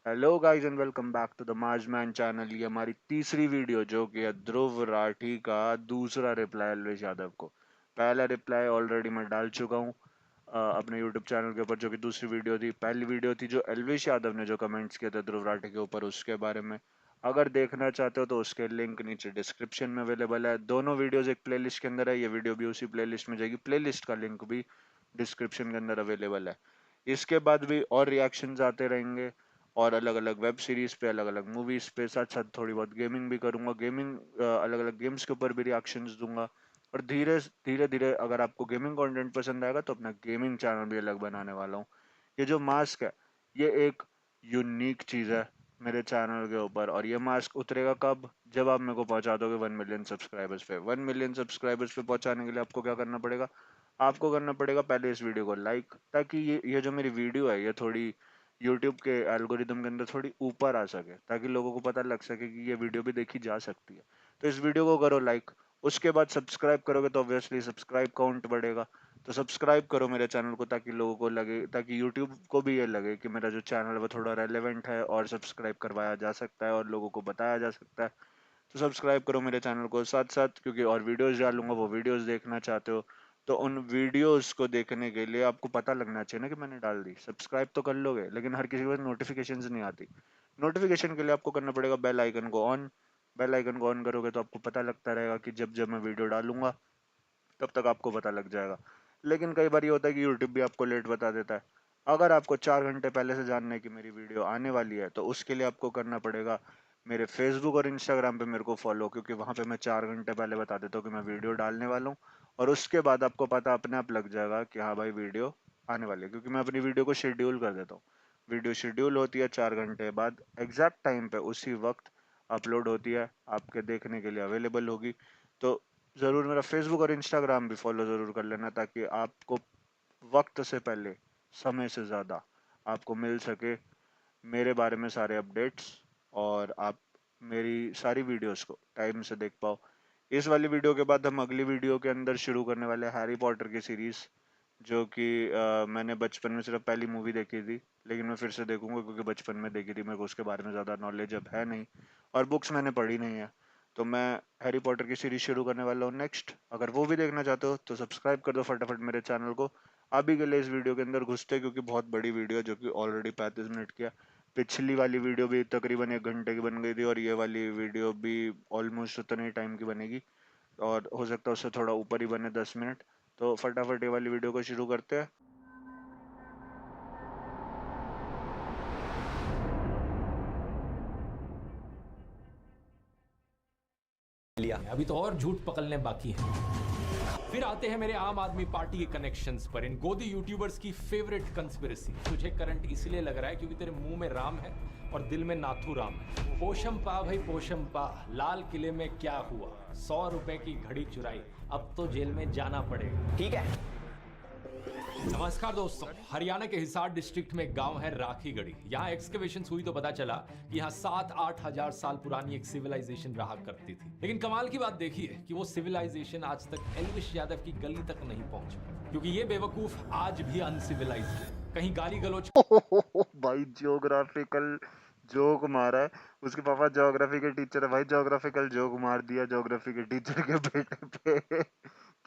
Hello guys and welcome back to the Marjman channel. ये हमारी तीसरी वीडियो जो कि है ध्रुव राठी का दूसरा रिप्लाई अलवेश यादव को। पहला रिप्लाई ऑलरेडी मैं डाल चुका हूँ अपने यूट्यूब चैनल के ऊपर, जो कि दूसरी वीडियो थी। पहली वीडियो थी जो एलविश यादव ने जो कमेंट्स किए थे ध्रुव राठी के ऊपर, उसके बारे में। अगर देखना चाहते हो तो उसके लिंक नीचे डिस्क्रिप्शन में अवेलेबल है। दोनों वीडियोज एक प्लेलिस्ट के अंदर है, ये वीडियो भी उसी प्लेलिस्ट में जाएगी। प्लेलिस्ट का लिंक भी डिस्क्रिप्शन के अंदर अवेलेबल है। इसके बाद भी और रिएक्शंस आते रहेंगे, और अलग अलग वेब सीरीज पे, अलग अलग मूवीज पे, साथ साथ थोड़ी बहुत गेमिंग भी करूंगा। गेमिंग अलग अलग गेम्स के ऊपर भी रिएक्शंस दूंगा। और धीरे धीरे धीरे अगर आपको गेमिंग कंटेंट पसंद आएगा तो अपना गेमिंग चैनल भी अलग बनाने वाला हूँ। ये जो मास्क है, ये एक यूनिक चीज है मेरे चैनल के ऊपर। और ये मास्क उतरेगा कब? जब आप मेरे को पहुंचा दोगे 1 मिलियन सब्सक्राइबर्स पे। 1 मिलियन सब्सक्राइबर्स पे पहुंचाने के लिए आपको क्या करना पड़ेगा? आपको करना पड़ेगा पहले इस वीडियो को लाइक, ताकि ये जो मेरी वीडियो है ये थोड़ी यूट्यूब के एल्गोरिदम के अंदर थोड़ी ऊपर आ सके, ताकि लोगों को पता लग सके कि ये वीडियो भी देखी जा सकती है। तो इस वीडियो को करो लाइक। उसके बाद सब्सक्राइब करोगे तो ऑब्वियसली सब्सक्राइब काउंट बढ़ेगा। तो सब्सक्राइब करो मेरे चैनल को, ताकि लोगों को लगे, ताकि यूट्यूब को भी ये लगे कि मेरा जो चैनल है वो थोड़ा रेलेवेंट है और सब्सक्राइब करवाया जा सकता है और लोगों को बताया जा सकता है। तो सब्सक्राइब करो मेरे चैनल को। साथ साथ क्योंकि और वीडियोस डालूंगा, वो वीडियोस देखना चाहते हो तो उन वीडियोस को देखने के लिए आपको पता लगना चाहिए ना कि मैंने डाल दी। सब्सक्राइब तो कर लोगे, लेकिन हर किसी के पास नोटिफिकेशंस नहीं आती। नोटिफिकेशन के लिए आपको करना पड़ेगा बेल आइकन को ऑन। बेल आइकन को ऑन करोगे तो आपको पता लगता रहेगा कि जब जब मैं वीडियो डालूंगा तब तक आपको पता लग जाएगा। लेकिन कई बार ये होता है कि यूट्यूब भी आपको लेट बता देता है। अगर आपको 4 घंटे पहले से जानना है कि मेरी वीडियो आने वाली है, तो उसके लिए आपको करना पड़ेगा मेरे फेसबुक और इंस्टाग्राम पे मेरे को फॉलो, क्योंकि वहां पे मैं 4 घंटे पहले बता देता हूँ कि मैं वीडियो डालने वाला हूँ। और उसके बाद आपको पता अपने आप लग जाएगा कि हाँ भाई वीडियो आने वाली है, क्योंकि मैं अपनी वीडियो को शेड्यूल कर देता हूँ। वीडियो शेड्यूल होती है 4 घंटे बाद, एग्जैक्ट टाइम पे उसी वक्त अपलोड होती है, आपके देखने के लिए अवेलेबल होगी। तो ज़रूर मेरा फेसबुक और इंस्टाग्राम भी फॉलो ज़रूर कर लेना, ताकि आपको वक्त से पहले, समय से ज़्यादा आपको मिल सके मेरे बारे में सारे अपडेट्स, और आप मेरी सारी वीडियोस को टाइम से देख पाओ। इस वाली वीडियो के बाद हम अगली वीडियो के अंदर शुरू करने वाले हैं हैरी पॉटर की सीरीज़, जो कि मैंने बचपन में सिर्फ पहली मूवी देखी थी, लेकिन मैं फिर से देखूंगा क्योंकि बचपन में देखी थी, मेरे को उसके बारे में ज़्यादा नॉलेज अब है नहीं, और बुक्स मैंने पढ़ी नहीं है। तो मैं हैरी पॉटर की सीरीज शुरू करने वाला हूँ नेक्स्ट। अगर वो भी देखना चाहते हो तो सब्सक्राइब कर दो फटाफट मेरे चैनल को। अभी के लिए इस वीडियो के अंदर घुसते हैं, क्योंकि बहुत बड़ी वीडियो है, जो कि ऑलरेडी 35 मिनट की है। पिछली वाली वीडियो भी तकरीबन 1 घंटे की बन गई थी, और ये वाली वीडियो भी ऑलमोस्ट उतने ही टाइम की बनेगी, और हो सकता है उससे थोड़ा ऊपर ही बने, 10 मिनट। तो फटाफट ये वाली वीडियो को शुरू करते हैं। लिया अभी तो और झूठ पकड़ने बाकी है। फिर आते हैं मेरे आम आदमी पार्टी के कनेक्शंस पर, इन गोदी यूट्यूबर्स की फेवरेट कंस्पिरेसी। तुझे करंट इसलिए लग रहा है क्योंकि तेरे मुंह में राम है और दिल में नाथू राम है। पोशम पा भाई पोशम पा, लाल किले में क्या हुआ? 100 रुपए की घड़ी चुराई, अब तो जेल में जाना पड़ेगा। ठीक है। नमस्कार दोस्तों, हरियाणा के हिसार डिस्ट्रिक्ट में एक गांव है राखीगढ़ी। यहाँ एक्सकवेशन हुई तो पता चला कि यहाँ 7-8 हजार साल पुरानी एक सिविलाइजेशन रहा करती थी। लेकिन कमाल की बात देखिए कि वो सिविलाइजेशन आज तक एल्विश यादव की गली तक नहीं पहुंची, क्योंकि ये बेवकूफ आज भी अनसिविलाइज है। कहीं गाली गलौज भाई ज्योग्राफिकल जोक मारा है। उसके पापा ज्योग्राफी के टीचर है भाई, ज्योग्राफिकल जोक मार दिया ज्योग्राफी के टीचर के बेटे पे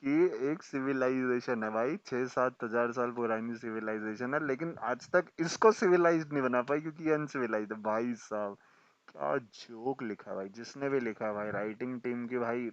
कि एक सिविलाइजेशन है भाई, 6-7 हजार साल पुरानी सिविलाइजेशन है, लेकिन आज तक इसको सिविलाइज्ड नहीं बना पाई क्योंकि ये अनसिविलाइज्ड है। भाई साहब क्या जोक लिखा है भाई, जिसने भी लिखा है भाई, राइटिंग टीम की भाई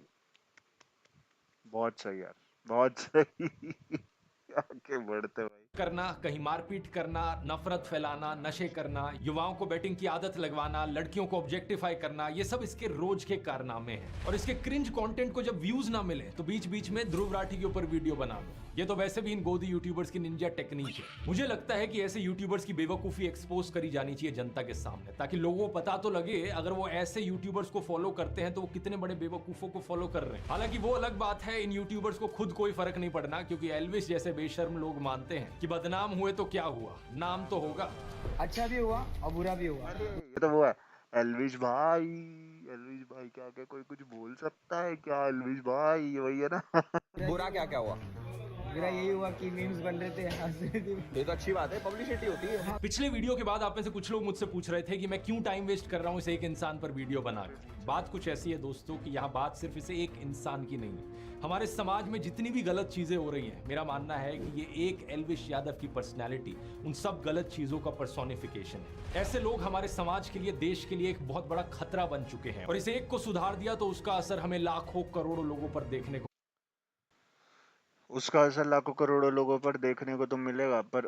बहुत सही यार, बहुत सही। आगे बढ़ते भाई। करना, कहीं मारपीट करना, नफरत फैलाना, नशे करना, युवाओं को बैटिंग की आदत लगवाना, लड़कियों को ऑब्जेक्टिफाई करना, ये सब इसके रोज के कारनामे हैं। और इसके क्रिंज कंटेंट को जब व्यूज ना मिले तो बीच बीच में ध्रुव राठी के ऊपर वीडियो बना दो। ये तो वैसे भी इन गोदी यूट्यूबर्स की निंजा टेक्निक है। मुझे लगता है कि ऐसे यूट्यूबर्स की बेवकूफी एक्सपोज करी जानी चाहिए जनता के सामने, ताकि लोगों को पता तो लगे अगर वो ऐसे यूट्यूबर्स को फॉलो करते हैं तो वो कितने बड़े बेवकूफों को फॉलो कर रहे हैं। हालांकि वो अलग बात है, इन यूट्यूबर्स को खुद कोई फर्क नहीं पड़ना, क्योंकि एल्विस जैसे बेशर्म लोग मानते हैं कि बदनाम हुए तो क्या हुआ, नाम तो होगा। अच्छा भी हुआ और बुरा भी हुआ। अरे ये तो वो है एलविश भाई। एलविश भाई क्या क्या कोई कुछ बोल सकता है क्या? एलविश भाई वही है ना। बुरा क्या क्या हुआ? मेरा यही हुआ कि मीम्स बन रहे थे, हंस रहे थे। ये तो अच्छी बात है, पब्लिसिटी होती है। पिछले वीडियो के बाद आप में से कुछ लोग मुझसे पूछ रहे थे कि मैं क्यों टाइम वेस्ट कर रहा हूं इस एक इंसान पर वीडियो बनाकर। बात कुछ ऐसी है दोस्तों कि यहाँ बात सिर्फ इसे एक इंसान की नहीं है। हमारे समाज में जितनी भी गलत चीजें हो रही हैं, मेरा मानना है कि ये एक एल्विश यादव की पर्सनैलिटी उन सब गलत चीजों का पर्सोनिफिकेशन है। ऐसे लोग हमारे समाज के लिए, देश के लिए एक बहुत बड़ा खतरा बन चुके हैं और इस एक को सुधार दिया तो उसका असर हमें लाखों करोड़ों लोगों पर देखने को उसका असर लाखों करोड़ों लोगों पर देखने को तो मिलेगा, पर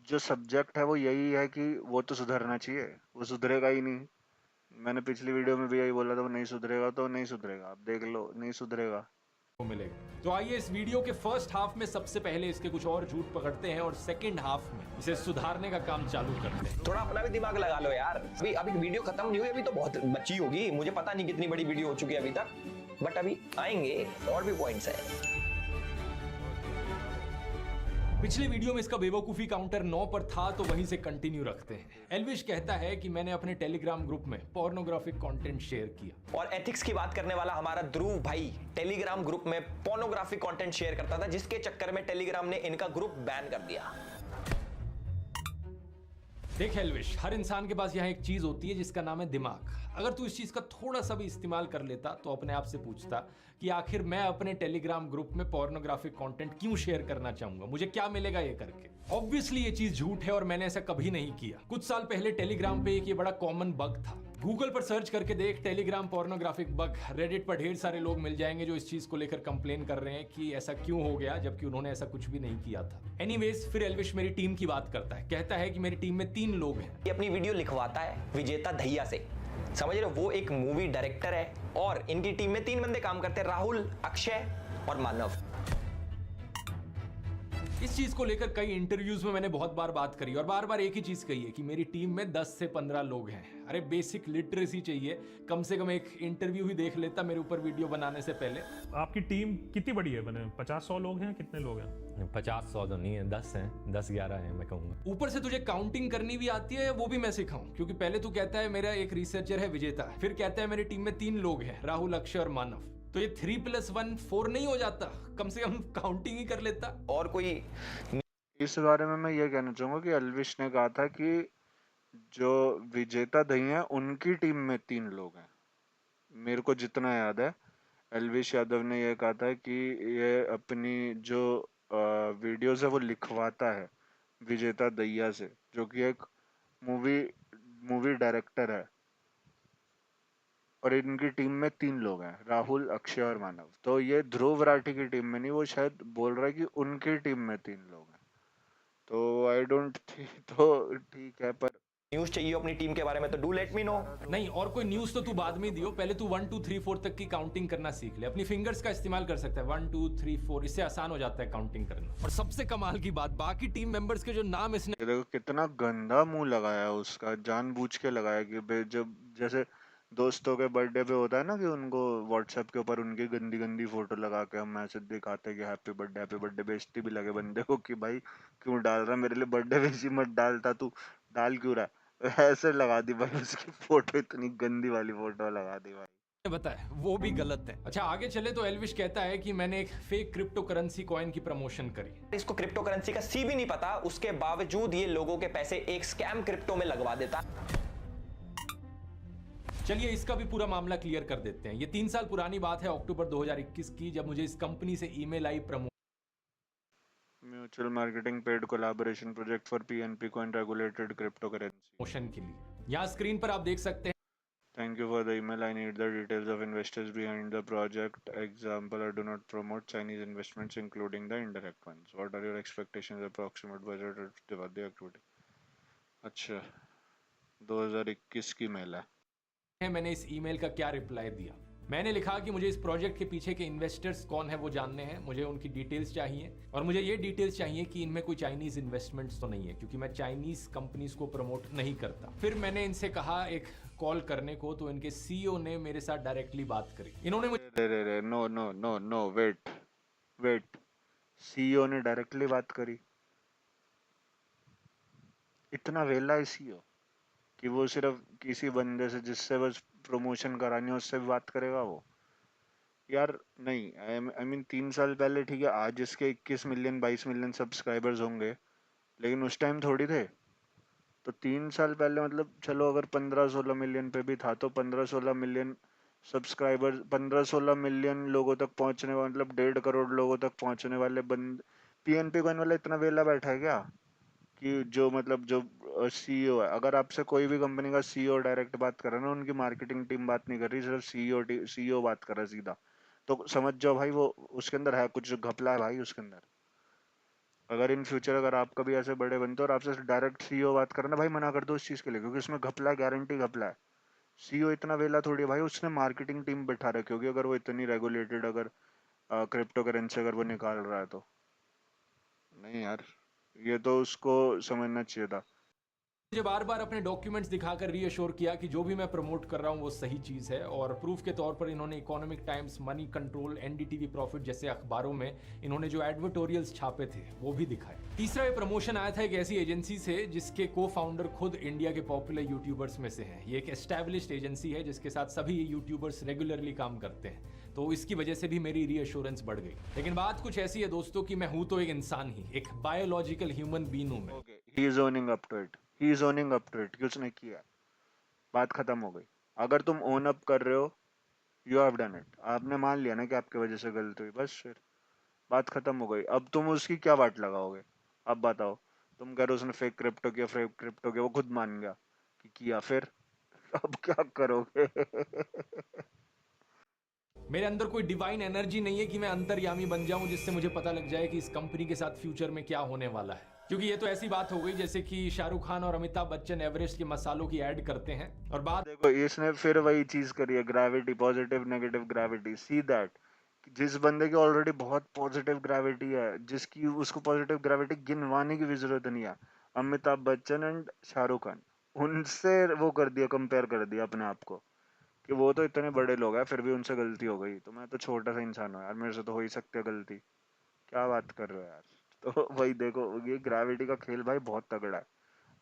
जो सब्जेक्ट है वो यही है कि वो तो सुधरना चाहिए, वो सुधरेगा ही नहीं। मैंने पिछली वीडियो में भी यही बोला था, वो नहीं सुधरेगा तो नहीं सुधरेगा, आप देख लो, नहीं सुधरेगा। मिलेगा। तो आइए इस वीडियो के फर्स्ट हाफ में सबसे पहले इसके कुछ और झूठ पकड़ते हैं और सेकंड हाफ में इसे सुधारने का काम चालू करते हैं। थोड़ा अपना भी दिमाग लगा लो यार। अभी अभी वीडियो खत्म नहीं हुई, अभी तो बहुत बची होगी। मुझे पता नहीं कितनी बड़ी वीडियो हो चुकी है अभी तक, बट अभी आएंगे और भी पॉइंट्स है। पिछले वीडियो में इसका बेवकूफी काउंटर 9 पर था, तो वहीं से कंटिन्यू रखते हैं। एल्विश कहता है कि मैंने अपने टेलीग्राम ग्रुप में पोर्नोग्राफिक कंटेंट शेयर किया। और एथिक्स की बात करने वाला हमारा ध्रुव भाई टेलीग्राम ग्रुप में पोर्नोग्राफिक कंटेंट शेयर करता था, जिसके चक्कर में टेलीग्राम ने इनका ग्रुप बैन कर दिया। देख एल्विश, हर इंसान के पास यहाँ एक चीज होती है जिसका नाम है दिमाग। अगर तू इस चीज का थोड़ा सा भी इस्तेमाल कर लेता तो अपने आप से पूछता कि आखिर मैं अपने टेलीग्राम ग्रुप में पोर्नोग्राफिक कंटेंट क्यों शेयर करना चाहूंगा, मुझे क्या मिलेगा ये करके। ऑब्वियसली ये चीज झूठ है और मैंने ऐसा कभी नहीं किया। कुछ साल पहले टेलीग्राम पे एक ये बड़ा कॉमन बग था। गूगल पर सर्च करके देख टेलीग्राम पोर्नोग्राफिक बग, रेडिट पर ढेर सारे लोग मिल जाएंगे जो इस चीज को लेकर कंप्लेन कर रहे हैं कि ऐसा क्यों हो गया, जबकि उन्होंने ऐसा कुछ भी नहीं किया था। एनीवेज, फिर एल्विश मेरी टीम की बात करता है। कहता है कि मेरी टीम में 3 लोग हैं। ये अपनी वीडियो लिखवाता है विजेता दहिया से, समझ रहे हो, वो एक मूवी डायरेक्टर है और इनकी टीम में 3 बंदे काम करते हैं, राहुल, अक्षय और मानव। इस चीज को लेकर कई इंटरव्यूज में मैंने बहुत बार बात करी और बार बार एक ही चीज कही है कि मेरी टीम में 10 से 15 लोग हैं। अरे बेसिक लिटरेसी चाहिए, कम से कम एक इंटरव्यू ही देख लेता मेरे ऊपर वीडियो बनाने से पहले। आपकी टीम कितनी बड़ी है? बने 50-100 लोग हैं, कितने लोग हैं? 50-100 तो नहीं है, 10 हैं, 10-11 हैं मैं कहूंगा। ऊपर से तुझे काउंटिंग करनी भी आती है, वो भी मैं सिखाऊं, क्योंकि पहले तू कहता है मेरा एक रिसर्चर है विजेता, फिर कहता है मेरी टीम में 3 लोग हैं, राहुल, अक्षय और मानव। तो ये 3 + 1 4 नहीं हो जाता? कम से कम काउंटिंग ही कर लेता। और कोई इस बारे में मैं ये कहना चाहूंगा कि एल्विश ने कहा था कि जो विजेता दही है उनकी टीम में 3 लोग हैं। मेरे को जितना याद है, एल्विश यादव ने यह कहा था कि ये अपनी जो वीडियोस है वो लिखवाता है विजेता दहिया से, जो कि एक मूवी मूवी डायरेक्टर है, और इनकी टीम में 3 लोग हैं, राहुल, अक्षय और मानव। तो ये ध्रुव राठी की टीम में नहीं, वो शायद बोल रहा है कि उनकी टीम में 3 लोग हैं। तो आई डोंट थिंक, तो ठीक है, पर न्यूज चाहिए अपनी टीम के बारे में तो डू लेट मी नो। नहीं, और कोई न्यूज तो तू बाद में दियो, पहले तू 1 2 3 4 तक की काउंटिंग करना सीख ले। अपनी फिंगर्स का इस्तेमाल कर सकता है, 1 2 3 4, इससे आसान हो जाता है काउंटिंग करना। और सबसे कमाल की बात, बाकी टीम मेंबर्स के जो नाम इसने ये देखो कितना गंदा मुंह लगाया उसका, जानबूझ के लगाया कि जब जैसे दोस्तों के बर्थडे पे होता है ना कि उनको व्हाट्सएप के ऊपर उनकी गंदी गंदी फोटो लगा के हम मैसेज दिखाते हैं कि हैप्पी बर्थडे, बेइज्जती भी लगे बंदे को कि भाई क्यों डाल रहा, मेरे लिए बर्थडे विश मत डालता, तू डाल क्यों रहा है? ऐसे लगा दी भाई उसकी फोटो, इतनी गंदी वाली फोटो लगा दी भाई। बताया वो भी गलत है। अच्छा आगे चले तो एल्विश कहता है कि मैंने एक फेक क्रिप्टो करेंसी कॉइन की प्रमोशन करी। इसको क्रिप्टो करेंसी का सी भी नहीं पता, उसके बावजूद ये लोगों के पैसे एक स्कैम क्रिप्टो में लगवा देता। चलिए इसका भी पूरा मामला क्लियर कर देते हैं। ये 3 साल पुरानी बात है, अक्टूबर 2021 की, जब मुझे इस कंपनी से email I mutual marketing paid collaboration project for PNP coin regulated crypto currency. Promotion के लिए। यहाँ स्क्रीन पर आप देख सकते हैं। Thank you for the email. I need the details of investors behind the project. Example, I do not promote Chinese investments, including the indirect ones. What are your expectations, approximate budget, or the activity? अच्छा, 2021 की mail है। मैंने इस email का क्या reply दिया। मैंने लिखा कि मुझे इस प्रोजेक्ट के पीछे के इन्वेस्टर्स कौन है वो जानने हैं, मुझे उनकी डिटेल्स चाहिए, और मुझे ये डिटेल्स चाहिए कि इनमें कोई चाइनीज इन्वेस्टमेंट्स तो नहीं है, क्योंकि मैं चाइनीज कंपनीज को प्रमोट नहीं करता। फिर मैंने इनसे कहा एक कॉल करने को, तो इनके सीईओ ने मेरे साथ डायरेक्टली बात करी। इन्होंने मुझे रे no no no no wait, CEO ने डायरेक्टली बात करी? इतना वेला है सीईओ कि वो सिर्फ किसी बंदे से जिससे बस प्रमोशन करानी है उससे भी बात करेगा वो? यार नहीं, आई मीन 3 साल पहले ठीक है, आज इसके 21 मिलियन 22 मिलियन सब्सक्राइबर्स होंगे, लेकिन उस टाइम थोड़ी थे। तो 3 साल पहले मतलब चलो अगर 15-16 मिलियन पे भी था, तो 15-16 मिलियन सब्सक्राइबर्स, 15-16 मिलियन लोगों तक पहुंचने वाले, मतलब 1.5 करोड़ लोगों तक पहुंचने वाले बंद, पीएनपी कॉइन वाला इतना वेला बैठा है क्या? कि जो मतलब जो सीईओ है, अगर आपसे कोई भी कंपनी का सीईओ डायरेक्ट बात कर रहा है ना, उनकी मार्केटिंग टीम बात नहीं कर रही, सिर्फ सीईओ बात कर रहा है सीधा, तो समझ जाओ भाई वो उसके अंदर है कुछ घपला है भाई उसके अंदर। अगर इन फ्यूचर अगर आप कभी ऐसे बड़े बनते हो और आपसे डायरेक्ट सीईओ बात करना, भाई मना कर दो उस चीज के लिए, क्योंकि उसमें घपला है, गारंटी घपला है। सीईओ इतना वेला थोड़ी है भाई, उसने मार्केटिंग टीम बैठा रखी होगी, अगर वो इतनी रेगुलेटेड, अगर क्रिप्टो करेंसी अगर वो निकाल रहा है तो। नहीं यार, ये तो उसको समझना चाहिए था। मुझे बार बार अपने डॉक्यूमेंट्स दिखाकर रीअश्योर किया कि जो भी मैं प्रमोट कर रहा हूं वो सही चीज है, और प्रूफ के तौर पर इन्होंने economic times, money control, NDTV profit जैसे अखबारों में इन्होंने जो एडवर्टोरियल्स छापे थे वो भी दिखाए। तीसरा ये प्रमोशन आया था एक ऐसी एजेंसी से जिसके को फाउंडर खुद इंडिया के पॉपुलर यूट्यूबर्स में से हैं। ये एक एस्टैब्लिश्ड एजेंसी है जिसके साथ सभी यूट्यूबर्स रेगुलरली काम करते हैं, तो इसकी वजह से भी मेरी रीअश्योरेंस बढ़ गई। लेकिन बात कुछ ऐसी है दोस्तों कि मैं हूं तो एक इंसान ही, एक बायोलॉजिकल ह्यूमन बीइंग हूं मैं। Okay, he is owning up to it, he is owning up to it कि उसने किया, बात खत्म हो गई। अगर तुम ओन अप कर रहे हो, यू हैव डन इट, आपने मान लिया ना कि आपकी वजह से गलती हुई, बस फिर बात खत्म हो गई। अब तुम उसकी क्या बात लगाओगे? अब बताओ, तुम कह रहे हो उसने फेक क्रिप्टो किया, वो खुद मान गया कि किया, फिर अब क्या करोगे? मेरे अंदर कोई डिवाइन एनर्जी नहीं है कि मैं अंतर्यामी बन जाऊं जिससे मुझे पता लग जाए कि इस कंपनी के साथ फ्यूचर में क्या होने वाला है। क्योंकि ये तो ऐसी बात हो गई जैसे कि शाहरुख खान और अमिताभ बच्चन एवरेस्ट के मसालों की ऐड करते हैं और बात देखो इसने फिर वही चीज करी है, gravity, positive negative gravity, see that. जिस बंदे की ऑलरेडी बहुत पॉजिटिव ग्रेविटी है, जिसकी उसको पॉजिटिव ग्रेविटी गिनवाने की भी जरूरत नहीं है, अमिताभ बच्चन एंड शाहरुख खान, उनसे वो कर दिया, कंपेयर कर दिया अपने आप को, कि वो तो इतने बड़े लोग हैं फिर भी उनसे गलती हो गई, तो मैं तो छोटा सा इंसान हूँ यार, मेरे से तो हो ही सकती है गलती। क्या बात कर रहे हो यार? तो वही देखो, ये ग्रेविटी का खेल भाई बहुत तगड़ा है।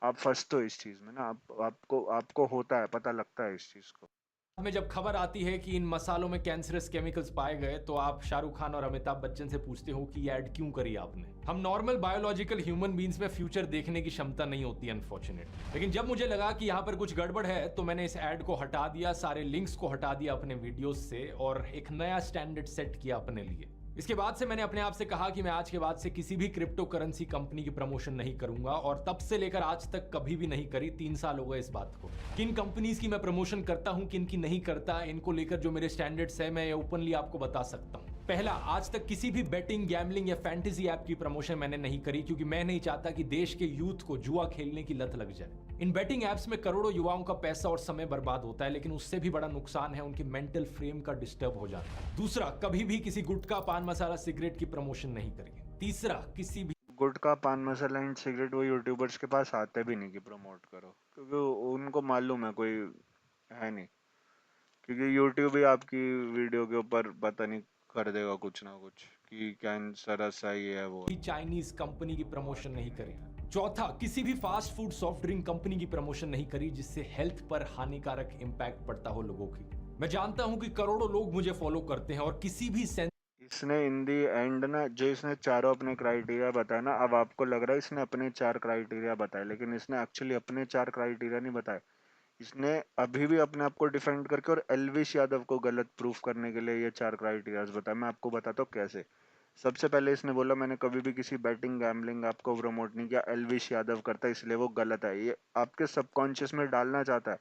आप फंसते हो इस चीज में ना, आपको आपको होता है, पता लगता है इस चीज को। में जब खबर आती है कि इन मसालों में कैंसरस केमिकल्स पाए गए तो आप शाहरुख खान और अमिताभ बच्चन से पूछते हो कि ये ऐड क्यों करी आपने। हम नॉर्मल बायोलॉजिकल ह्यूमन बींग्स में फ्यूचर देखने की क्षमता नहीं होती अनफॉर्चुनेट। लेकिन जब मुझे लगा कि यहाँ पर कुछ गड़बड़ है तो मैंने इस ऐड को हटा दिया, सारे लिंक्स को हटा दिया अपने वीडियोस से और एक नया स्टैंडर्ड सेट किया अपने लिए। इसके बाद से मैंने अपने आप से कहा कि मैं आज के बाद से किसी भी क्रिप्टो करेंसी कंपनी की प्रमोशन नहीं करूंगा, और तब से लेकर आज तक कभी भी नहीं करी। 3 साल हो गए इस बात को। किन कंपनीज की मैं प्रमोशन करता हूं, किन की नहीं करता, इनको लेकर जो मेरे स्टैंडर्ड्स है मैं ये ओपनली आपको बता सकता हूं। पहला, आज तक किसी भी बेटिंग, गैम्बलिंग या फैंटेसी ऐप की प्रमोशन मैंने नहीं करी, क्योंकि मैं नहीं चाहता कि देश के यूथ को जुआ खेलने की लत लग जाए। इन बेटिंग ऐप्स में करोड़ों युवाओं का पैसा और समय बर्बाद होता है, लेकिन उससे भी बड़ा नुकसान है उनके मेंटल फ्रेम का डिस्टर्ब हो जाना। दूसरा, कभी भी किसी गुटखा, पान मसाला, सिगरेट की प्रमोशन नहीं करी। तीसरा, किसी भी गुटखा, पान मसाला एंड सिगरेट वो यूट्यूबर्स के पास आते भी नहीं कि प्रमोट करो, क्योंकि उनको मालूम है कोई है नहीं, क्योंकि यूट्यूब ही आपकी वीडियो के ऊपर पता नहीं कर देगा कुछ ना कुछ कि कैंसर ऐसा ही है वो। चाइनीज कंपनी की प्रमोशन नहीं करी। चौथा, किसी भी fast food, soft drink company की प्रमोशन नहीं करी जिससे हेल्थ पर हानिकारक इंपैक्ट पड़ता हो लोगों की। मैं जानता हूं कि करोड़ों लोग मुझे फॉलो करते हैं और किसी भी इसने इन दी एंड ना, जो इसने चारों अपने क्राइटेरिया बताया ना, अब आपको लग रहा है इसने अपने 4 क्राइटेरिया बताए, लेकिन इसने एक्चुअली अपने 4 क्राइटेरिया नहीं बताए। इसने अभी भी अपने आप को डिफेंड करके और एलविश यादव को गलत प्रूफ करने के लिए ये 4 क्राइटेरियाज बताया। मैं आपको बताता हूँ कैसे। सबसे पहले इसने बोला मैंने कभी भी किसी बैटिंग, गैम्बलिंग ऐप को प्रमोट नहीं किया, एलविश यादव करता है इसलिए वो गलत है। ये आपके सबकॉन्शियस में डालना चाहता है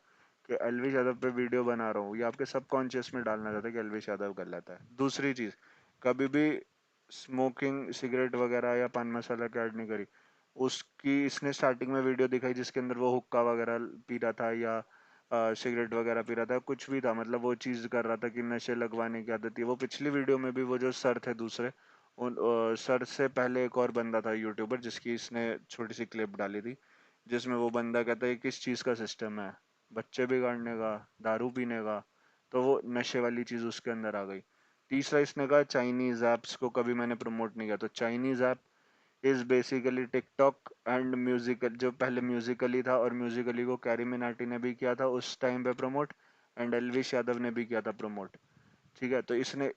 कि एलविश यादव पे वीडियो बना रहा हूँ, ये आपके सबकॉन्शियस में डालना चाहता है कि एलविश यादव गलत है। दूसरी चीज, कभी भी स्मोकिंग, सिगरेट वगैरह या पान मसाला की ऐड नहीं करी। उसकी इसने स्टार्टिंग में वीडियो दिखाई जिसके अंदर वो हुक्का वगैरह पी रहा था या सिगरेट वगैरह पी रहा था, कुछ भी था, मतलब वो चीज़ कर रहा था कि नशे लगवाने की आदत थी। वो पिछली वीडियो में भी वो जो सर थे दूसरे, उन सर से पहले एक और बंदा था यूट्यूबर जिसकी इसने छोटी सी क्लिप डाली थी, जिसमें वो बंदा कहता है किस चीज़ का सिस्टम है, बच्चे बिगाड़ने का, दारू पीने का, तो वो नशे वाली चीज़ उसके अंदर आ गई। तीसरा इसने कहा चाइनीज ऐप्स को कभी मैंने प्रमोट नहीं किया, तो Chinese app is basically TikTok and musical, जो पहले म्यूजिकली था, और म्यूजिकली को कैरी मिनाटी ने भी किया था उस टाइम पे प्रमोट, एंड एलविश यादव ने भी किया था प्रमोट। ठीक है, तो इसने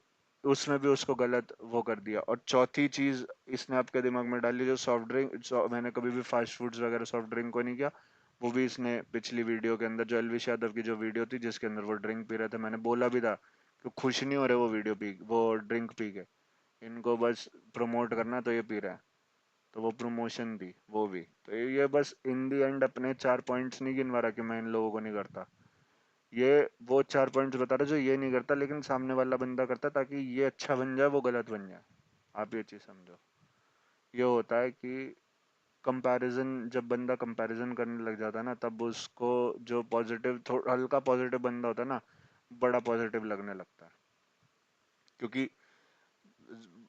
उसमें भी उसको गलत वो कर दिया। और चौथी चीज इसने आपके दिमाग में डाली, जो सॉफ्ट ड्रिंक, मैंने कभी भी फास्ट फूड्स वगैरह सॉफ्ट ड्रिंक को नहीं किया, वो भी इसने पिछली वीडियो के अंदर, जो एलविश यादव की जो वीडियो थी जिसके अंदर वो ड्रिंक पी रहे थे, मैंने बोला भी था कि खुश नहीं हो रहे वो वीडियो पी, वो ड्रिंक पी के, इनको बस प्रमोट करना तो ये पी रहा है, तो वो प्रमोशन थी वो भी। तो ये बस इन दी एंड अपने 4 पॉइंट्स नहीं गिनवा रहा कि मैं इन लोगों को नहीं करता, ये वो 4 पॉइंट्स बता रहा जो ये नहीं करता लेकिन सामने वाला बंदा करता, ताकि ये अच्छा बन जाए वो गलत बन जाए। आप ये चीज़ समझो। ये होता है कि कंपैरिजन, जब बंदा कंपैरिजन करने लग जाता है ना, तब उसको जो पॉजिटिव, थोड़ा हल्का पॉजिटिव बंदा होता है ना, बड़ा पॉजिटिव लगने लगता है। क्योंकि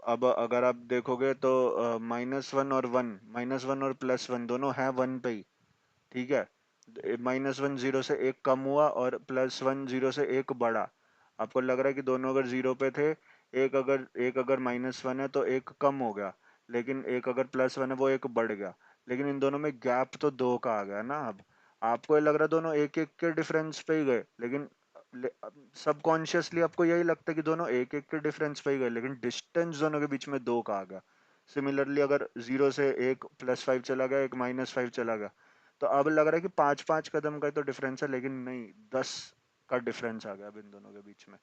अब अगर आप देखोगे तो -1 और +1 दोनों है 1 पे ही, ठीक है। -1 0 से 1 कम हुआ और +1 0 से 1 बढ़ा। आपको लग रहा है कि दोनों अगर 0 पे थे, एक अगर -1 है तो एक कम हो गया, लेकिन एक अगर +1 है वो एक बढ़ गया, लेकिन इन दोनों में गैप तो 2 का आ गया ना। अब आपको ये लग रहा है दोनों एक एक के डिफरेंस पे ही गए, लेकिन सबकॉन्शियसली आपको यही लगता है कि दोनों एक एक के डिफरेंस पे ही गए, लेकिन डिस्टेंस दोनों के बीच में 2 का आ गया। सिमिलरली अगर 0 से 1 +5 चला गया, एक -5 चला गया, तो अब लग रहा है कि 5-5 कदम का ही तो डिफरेंस है, लेकिन नहीं, 10 का डिफरेंस आ गया अब इन दोनों के बीच में।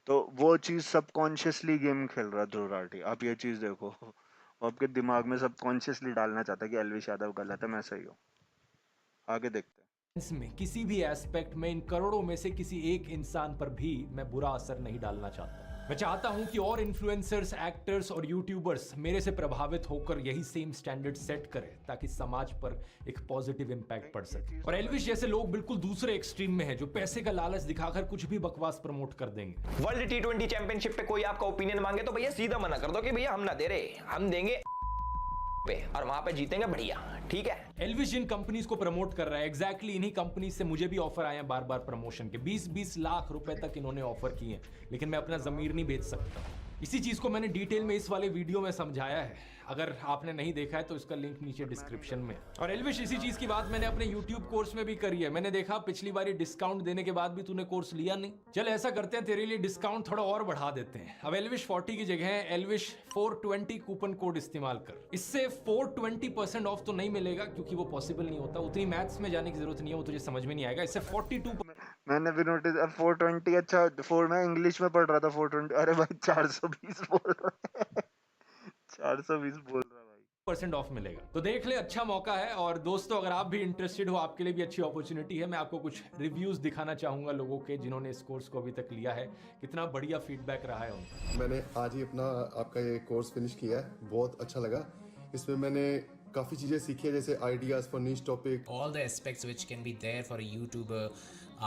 तो वो चीज सबकॉन्शियसली गेम खेल रहा है ध्रुव राठी। आप ये चीज देखो, वो आपके दिमाग में सबकॉन्शियसली डालना चाहता है कि एलविश यादव गलत है, मैं सही हूँ। आगे देखते हैं। में किसी भी एस्पेक्ट में इन करोड़ों में से किसी एक इंसान पर भी मैं बुरा असर नहीं डालना चाहता। मैं चाहता हूं कि और इन्फ्लुएंसर्स, एक्टर्स और यूट्यूबर्स मेरे से प्रभावित होकर यही सेम स्टैंडर्ड सेट करें, ताकि समाज पर एक पॉजिटिव इम्पैक्ट पड़ सके। और एल्विश जैसे लोग बिल्कुल दूसरे एक्सट्रीम में हैं, जो पैसे का लालच दिखाकर कुछ भी बकवास प्रमोट कर देंगे। वर्ल्ड T20 चैंपियनशिप पे कोई आपका ओपिनियन मांगे तो भैया सीधा मना कर दो कि भैया हम ना दे रहे, हम देंगे पे, और वहां पे जीतेंगे बढ़िया, ठीक है। एल्विश जिन कंपनीज को प्रमोट कर रहा है, एग्जैक्टली इन्हीं कंपनी से मुझे भी ऑफर आए हैं बार बार प्रमोशन के। 20-20 लाख रुपए तक इन्होंने ऑफर किए हैं, लेकिन मैं अपना जमीर नहीं बेच सकता। इसी चीज को मैंने डिटेल में इस वाले वीडियो में समझाया है, अगर आपने नहीं देखा है तो इसका लिंक नीचे डिस्क्रिप्शन में। और एल्विश, इसी चीज की बात मैंने अपने YouTube कोर्स में भी करी है। मैंने देखा पिछली बार डिस्काउंट देने के बाद भी तूने कोर्स लिया नहीं। चल ऐसा करते हैं, तेरे लिए डिस्काउंट थोड़ा और बढ़ा देते हैं। अब एल्विश 40 की जगह एल्विश 420 कूपन कोड इस्तेमाल कर। इससे 420% ऑफ तो नहीं मिलेगा, क्योंकि वो पॉसिबल नहीं होता। उतनी मैथ्स में जाने की जरूरत नहीं है, वो तुझे समझ में नहीं आएगा। इससे 42 मैंने भी नोटिस, 420, अच्छा 4, मैं इंग्लिश में पढ़ रहा था 420, अरे भाई 420 बोल रहा है। 420 बोल रहा है भाई। % ऑफ मिलेगा, तो देख ले, अच्छा मौका है। और दोस्तों, अगर आप भी इंटरेस्टेड हो, आपके लिए भी अच्छी अपॉर्चुनिटी है। मैं आपको कुछ रिव्यूज दिखाना चाहूंगा लोगों के जिन्होंने इस कोर्स को अभी तक लिया है, कितना बढ़िया फीडबैक रहा है उनका। मैंने आज ही अपना आपका ये कोर्स फिनिश किया है, बहुत अच्छा लगा। इसमें मैंने काफ़ी चीज़ें सीखी है, जैसे ideas for niche topic. All the aspects which can be there for a YouTuber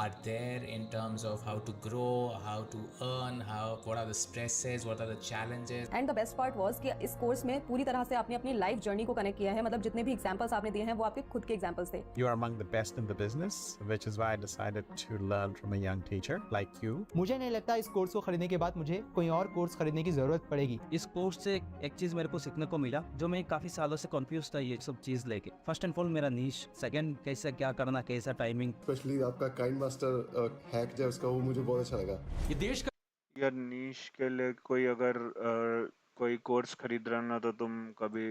are there in terms of how to grow, how to earn, what are the stresses, what are the challenges. And the best part was कि इस course में पूरी तरह से आपने अपनी life journey को connect किया है। मतलब जितने भी एग्जांपल्स आपने दिए हैं वो आपके खुद के एग्जांपल्स थे। You are among the best in the business, which is why I decided to learn from a young teacher like you. मुझे नहीं लगता इस कोर्स को खरीदने के बाद मुझे कोई और कोर्स खरीदने की जरूरत पड़ेगी। इस कोर्स से एक चीज मेरे को सीखने को मिला, जो मैं काफी सालों से कंफ्यूज था ये सब चीज लेके। फर्स्ट एंड फॉरमोस्ट मेरा नीश, सेकंड कैसे क्या करना, कैसा टाइमिंग। स्पेशली आपका काइंड मास्टर हैक जो है उसका, वो मुझे बहुत अच्छा लगा। ये देश का यार नीश के लिए कोई अगर कोई कोर्स खरीद रहा ना, तो तुम कभी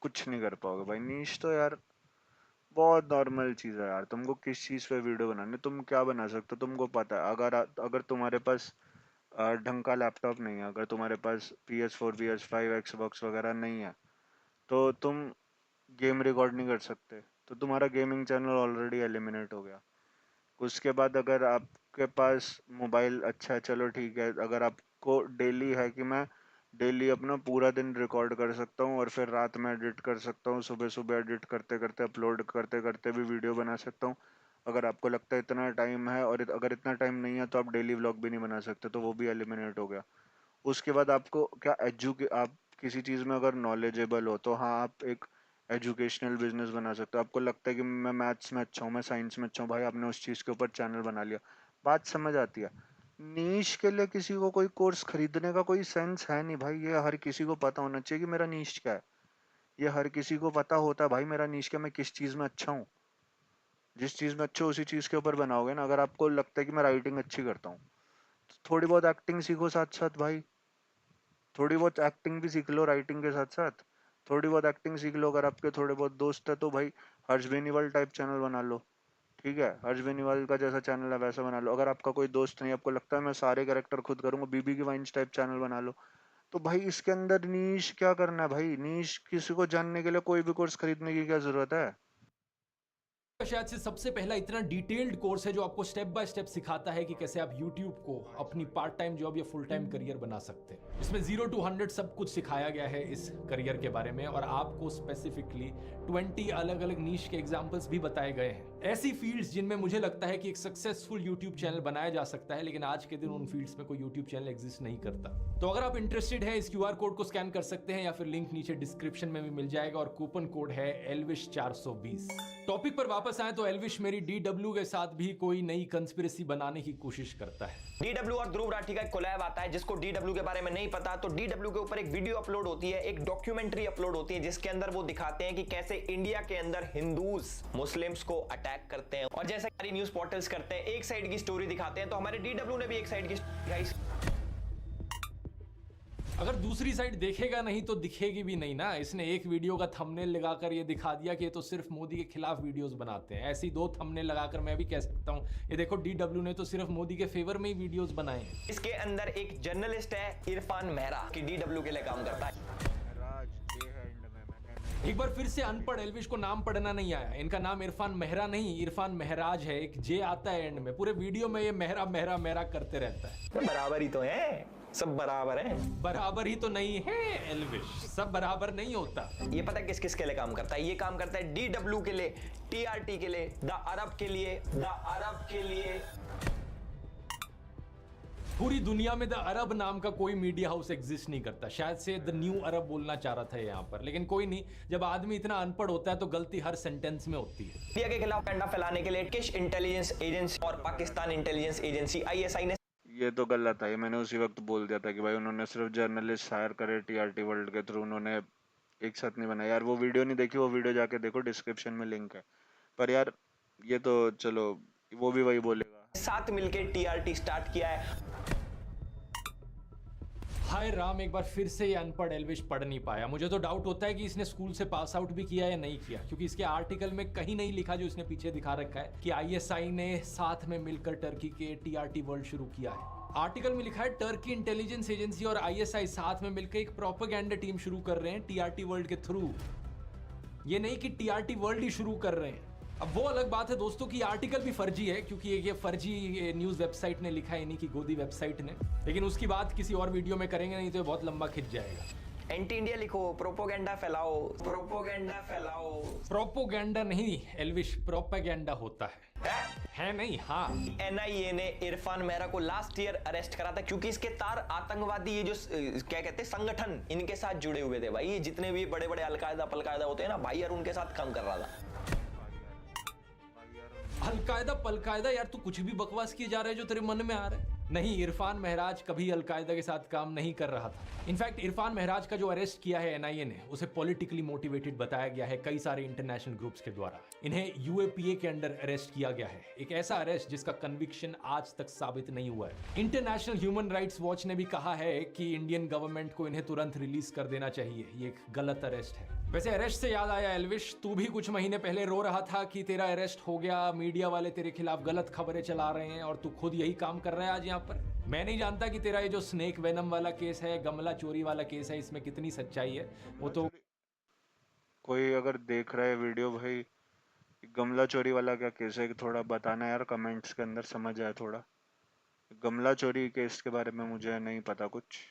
कुछ नहीं कर पाओगे भाई। नीश तो यार बहुत नॉर्मल चीज़ है यार। तुमको किस चीज़ पे वीडियो बनानी, तुम क्या बना सकते हो तुमको पता है। अगर तुम्हारे पास ढंग का लैपटॉप नहीं है, अगर तुम्हारे पास PS4, PS5, Xbox वगैरह नहीं है, तो तुम गेम रिकॉर्ड नहीं कर सकते, तो तुम्हारा गेमिंग चैनल ऑलरेडी एलिमिनेट हो गया। उसके बाद अगर आपके पास मोबाइल अच्छा है, चलो ठीक है, अगर आपको डेली है कि मैं डेली अपना पूरा दिन रिकॉर्ड कर सकता हूँ और फिर रात में एडिट कर सकता हूँ, सुबह सुबह एडिट करते करते, अपलोड करते करते भी वीडियो बना सकता हूँ। अगर आपको लगता है इतना टाइम है, और अगर इतना टाइम नहीं है तो आप डेली व्लॉग भी नहीं बना सकते, तो वो भी एलिमिनेट हो गया। उसके बाद आपको क्या आप किसी चीज़ में अगर नॉलेजेबल हो, तो हाँ आप एक एजुकेशनल बिजनेस बना सकते हो। आपको लगता है कि मैं मैथ्स में अच्छा हूँ, मैं साइंस में अच्छा हूँ, भाई आपने उस चीज़ के ऊपर चैनल बना लिया, बात समझ आती है। नीश के लिए किसी को कोई कोर्स खरीदने का कोई सेंस है नहीं भाई। ये हर किसी को पता होना चाहिए कि मेरा नीश क्या है। ये हर किसी को पता होता है भाई मेरा नीश क्या, मैं किस चीज़ में अच्छा हूँ। जिस चीज़ में अच्छा हो उसी चीज़ के ऊपर बनाओगे ना। अगर आपको लगता है कि मैं राइटिंग अच्छी करता हूँ, थोड़ी बहुत एक्टिंग सीखो साथ साथ भाई, थोड़ी बहुत एक्टिंग भी सीख लो राइटिंग के साथ साथ, थोड़ी बहुत एक्टिंग सीख लो। अगर आपके थोड़े बहुत दोस्त है तो भाई हर्ष बेनीवाल टाइप चैनल बना लो, ठीक है, हर्ष बेनीवाल का जैसा चैनल है वैसा बना लो। अगर आपका कोई दोस्त नहीं, आपको लगता है मैं सारे कैरेक्टर खुद करूंगा, बीबी की वाइन्स टाइप चैनल बना लो। तो भाई इसके अंदर नीश क्या करना है भाई, नीश किसी को जानने के लिए कोई भी कोर्स खरीदने की क्या जरूरत है। शायद से सबसे पहला इतना डिटेल्ड कोर्स है जो आपको स्टेप बाय स्टेप सिखाता है कि कैसे आप YouTube को अपनी पार्ट टाइम जॉब या फुल टाइम करियर बना सकते हैं। इसमें 0 to 100 सब कुछ सिखाया गया है इस करियर के बारे में, और आपको स्पेसिफिकली 20 अलग अलग नीश के एग्जांपल्स भी बताए गए हैं। ऐसी फील्ड्स जिनमें मुझे लगता है कि एक सक्सेसफुल YouTube चैनल बनाया जा सकता है, लेकिन आज के दिन उन फील्ड्स में कोई YouTube चैनल एग्जिस्ट नहीं करता। तो अगर आप इंटरेस्टेड हैं, इस QR कोड को स्कैन कर सकते हैं या फिर लिंक नीचे डिस्क्रिप्शन में भी मिल जाएगा, और कूपन कोड है एल्विश 420। टॉपिक पर वापस आए तो एल्विश मेरी DW के साथ भी कोई नई कंस्पिरेसी बनाने की कोशिश करता है। DW और ध्रुव राठी का एक कोलैब आता है। जिसको DW के बारे में नहीं पता, तो DW के ऊपर एक वीडियो अपलोड होती है, एक डॉक्यूमेंट्री अपलोड होती है, जिसके अंदर वो दिखाते हैं कि कैसे इंडिया के अंदर हिंदूज मुस्लिम्स को अटैक करते हैं, और जैसे हमारी न्यूज पोर्टल्स करते हैं एक साइड की स्टोरी दिखाते हैं, तो हमारे DW ने भी एक साइड की दिखाई। अगर दूसरी साइड देखेगा नहीं तो दिखेगी भी नहीं ना। इसने एक वीडियो का थंबनेल लगाकर ये दिखा दिया कि ये तो सिर्फ मोदी के खिलाफ वीडियोस बनाते हैं। ऐसी 2 थंबनेल लगाकर मैं भी कह सकता हूँ ये देखो DW ने तो सिर्फ मोदी के फेवर में ही वीडियोस बनाए हैं। इसके अंदर एक जर्नलिस्ट है इरफान मेहरा कि DW के लिए काम करता है। एक बार फिर से अनपढ़ एल्विश को नाम पढ़ना नहीं आया। इनका नाम इरफान मेहरा नहीं, इरफान महराज है। एक जे आता है एंड में। पूरे वीडियो में ये मेहरा मेहरा मेहरा करते रहता है। बराबर ही तो है, सब बराबर है। बराबर ही तो नहीं है एल्विश, सब बराबर नहीं होता। ये पता है किस किस के लिए काम करता है? ये काम करता है DW के लिए, TRT के लिए, द अरब के लिए, द अरब के लिए। पूरी दुनिया में द अरब नाम का कोई मीडिया हाउस एग्जिस्ट नहीं करता। शायद से द न्यू अरब बोलना चाह रहा था यहाँ पर, लेकिन कोई नहीं। जब आदमी इतना अनपढ़ होता है तो गलती हर सेंटेंस में होती है। इंडिया के खिलाफ कंडा फैलाने के लिए किश इंटेलिजेंस एजेंसी और पाकिस्तान इंटेलिजेंस एजेंसी ISI ने ये तो गलत है। मैंने उसी वक्त बोल दिया था कि भाई उन्होंने सिर्फ जर्नलिस्ट हायर करे TRT वर्ल्ड के थ्रू, उन्होंने एक साथ नहीं बनाया। यार वो वीडियो नहीं देखी, वो वीडियो जाके देखो, डिस्क्रिप्शन में लिंक है। पर यार ये तो चलो वो भी वही बोलेगा। साथ मिलकर TRT स्टार्ट किया है। हाय राम, एक बार फिर से ये अनपढ़ एल्विश पढ़ नहीं पाया। मुझे तो डाउट होता है कि इसने स्कूल से पास आउट भी किया या नहीं किया, क्योंकि इसके आर्टिकल में कहीं नहीं लिखा जो इसने पीछे दिखा रखा है कि ISI ने साथ में मिलकर टर्की के TRT वर्ल्ड शुरू किया है। आर्टिकल में लिखा है टर्की इंटेलिजेंस एजेंसी और ISI साथ में मिलकर एक प्रोपेगेंडा टीम शुरू कर रहे हैं TRT वर्ल्ड के थ्रू। ये नहीं कि TRT वर्ल्ड ही शुरू कर रहे हैं। अब वो अलग बात है दोस्तों कि आर्टिकल भी फर्जी है, क्योंकि ये फर्जी न्यूज़ वेबसाइट ने लिखा है, इन्हीं की गोदी वेबसाइट ने। लेकिन उसकी बात किसी और वीडियो में करेंगे, नहीं तो बहुत लंबा खिंच जाएगा। एंटी इंडिया लिखो, प्रोपोगेंडा फैलाओ, प्रोपोगेंडा फैलाओ। प्रोपोगेंडा नहीं एल्विश, प्रोपेगेंडा होता है नहीं। हाँ, NIA ने इरफान मेहरा को लास्ट ईयर अरेस्ट करा था, क्योंकि इसके तार आतंकवादी ये जो क्या कहते हैं संगठन, इनके साथ जुड़े हुए थे भाई। ये जितने भी बड़े बड़े अलकायदा पलकायदा होते हैं ना भाई, यार उनके साथ काम कर रहा था। अलकायदा पलकायदा, यार तू कुछ भी बकवास किए जा रहा है जो तेरे मन में आ रहा है। नहीं, इरफान महराज कभी अलकायदा के साथ काम नहीं कर रहा था। इनफैक्ट इरफान महराज का जो अरेस्ट किया है NIA ने, उसे पॉलिटिकली मोटिवेटेड बताया गया है कई सारे इंटरनेशनल ग्रुप्स के द्वारा। इन्हें UAPA के अंडर अरेस्ट किया गया है, एक ऐसा अरेस्ट जिसका कन्विक्शन आज तक साबित नहीं हुआ है। इंटरनेशनल ह्यूमन राइट्स वॉच ने भी कहा है कि इंडियन गवर्नमेंट को इन्हें तुरंत रिलीज कर देना चाहिए। ये एक गलत अरेस्ट है। वैसे अरेस्ट से याद आया एल्विश, तू भी कुछ महीने पहले रो रहा था कि तेरा अरेस्ट हो गया, मीडिया वाले तेरे खिलाफ गलत खबरें चला रहे हैं, और तू खुद यही काम कर रहा है आज यहाँ पर। मैं नहीं जानता कि तेरा ये जो स्नेक वेनम वाला केस है, गमला चोरी वाला केस है, इसमें कितनी सच्चाई है। वो तो कोई अगर देख रहा है वीडियो, भाई गमला चोरी वाला क्या केस है थोड़ा बताना यार, कमेंट्स के अंदर समझ आया थोड़ा। गमला चोरी केस के बारे में मुझे नहीं पता कुछ।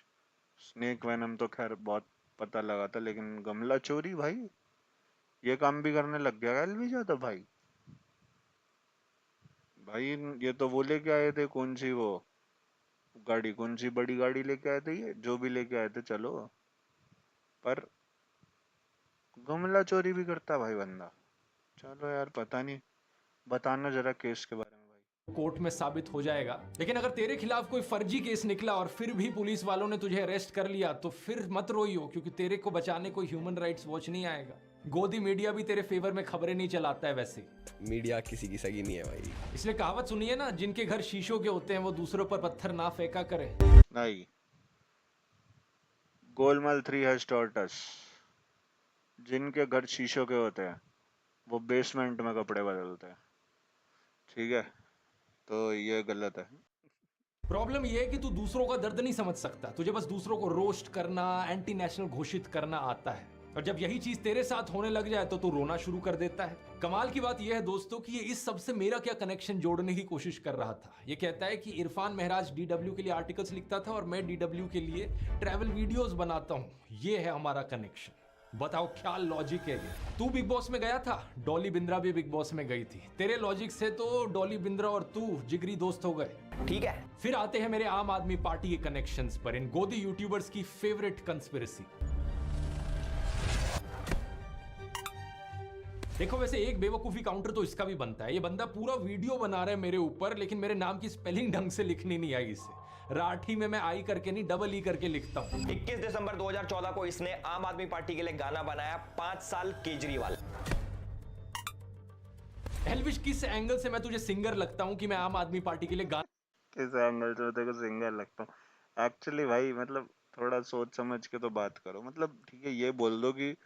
स्नेक वेनम तो खैर बहुत पता लगा था, लेकिन गमला चोरी भाई ये काम भी करने लग गया एल्विश यादव भाई। भाई ये तो वो लेके आए थे, कौन सी वो गाड़ी, कौन सी बड़ी गाड़ी लेके आए थे, ये जो भी लेके आए थे चलो, पर गमला चोरी भी करता भाई बंदा। चलो यार पता नहीं, बताना जरा केस के बारे में भाई। कोर्ट में साबित हो जाएगा। लेकिन अगर तेरे खिलाफ कोई फर्जी केस निकला और फिर भी पुलिस वालों ने तुझे अरेस्ट कर लिया, तो फिर मत रोइयो, क्योंकि तेरे को बचाने कोई ह्यूमन राइट्स वॉच नहीं आएगा। गोदी मीडिया भी तेरे फेवर में खबरें नहीं चलाता है वैसे। मीडिया किसी की सगी नहीं है भाई। इसलिए कहावत सुनी है ना, जिनके घर शीशों के होते हैं वो दूसरों पर पत्थर ना फेंका करे। नहीं, गोलमाल 3 हैज टॉट अस, जिनके घर शीशों के होते हैं वो बेसमेंट में कपड़े बदलते हैं, ठीक है? तो ये गलत है। प्रॉब्लम ये है कि तू दूसरों का दर्द नहीं समझ सकता, तुझे बस दूसरों को रोस्ट करना, एंटी नेशनल घोषित करना आता है, और जब यही चीज तेरे साथ होने लग जाए तो तू रोना शुरू कर देता है। कमाल की बात यह है दोस्तों कि ये इस सबसे मेरा क्या कनेक्शन जोड़ने की कोशिश कर रहा था। ये कहता है कि इरफान महराज डीडब्ल्यू के लिए आर्टिकल्स लिखता था और मैं डीडब्ल्यू के लिए ट्रैवल वीडियोस बनाता हूं। ये है हमारा कनेक्शन। बताओ क्या लॉजिक है ये? तू बिग बॉस में गया था, डॉली बिंद्रा भी बिग बॉस में गई थी। तेरे लॉजिक से तो डॉली बिंद्रा और तू जिगरी दोस्त हो गए। ठीक है, फिर आते हैं मेरे आम आदमी पार्टी के कनेक्शंस पर, इन गोदी यूट्यूबर्स की फेवरेट कंस्पिरेसी। देखो वैसे एक बेवकूफी काउंटर तो इसका भी बनता है। ये बंदा पूरा वीडियो बना रहा है मेरे ऊपर, लेकिन मेरे नाम की स्पेलिंग ढंग से लिखनी नहीं आई इसे। राठी में मैं आई करके नहीं, डबल ई करके लिखता हूं। 21 दिसंबर 2014 को इसने आम आदमी पार्टी के लिए गाना बनाया 5 साल केजरीवाल। एल्विश, किस एंगल से मैं तुझे सिंगर लगता हूं कि मैं आम आदमी पार्टी के लिए गाना? किस एंगल से तेरे को सिंगर लगता हूँ? एक्चुअली भाई मतलब थोड़ा सोच समझ के तो बात करो। मतलब ठीक है, ये बोल दो कि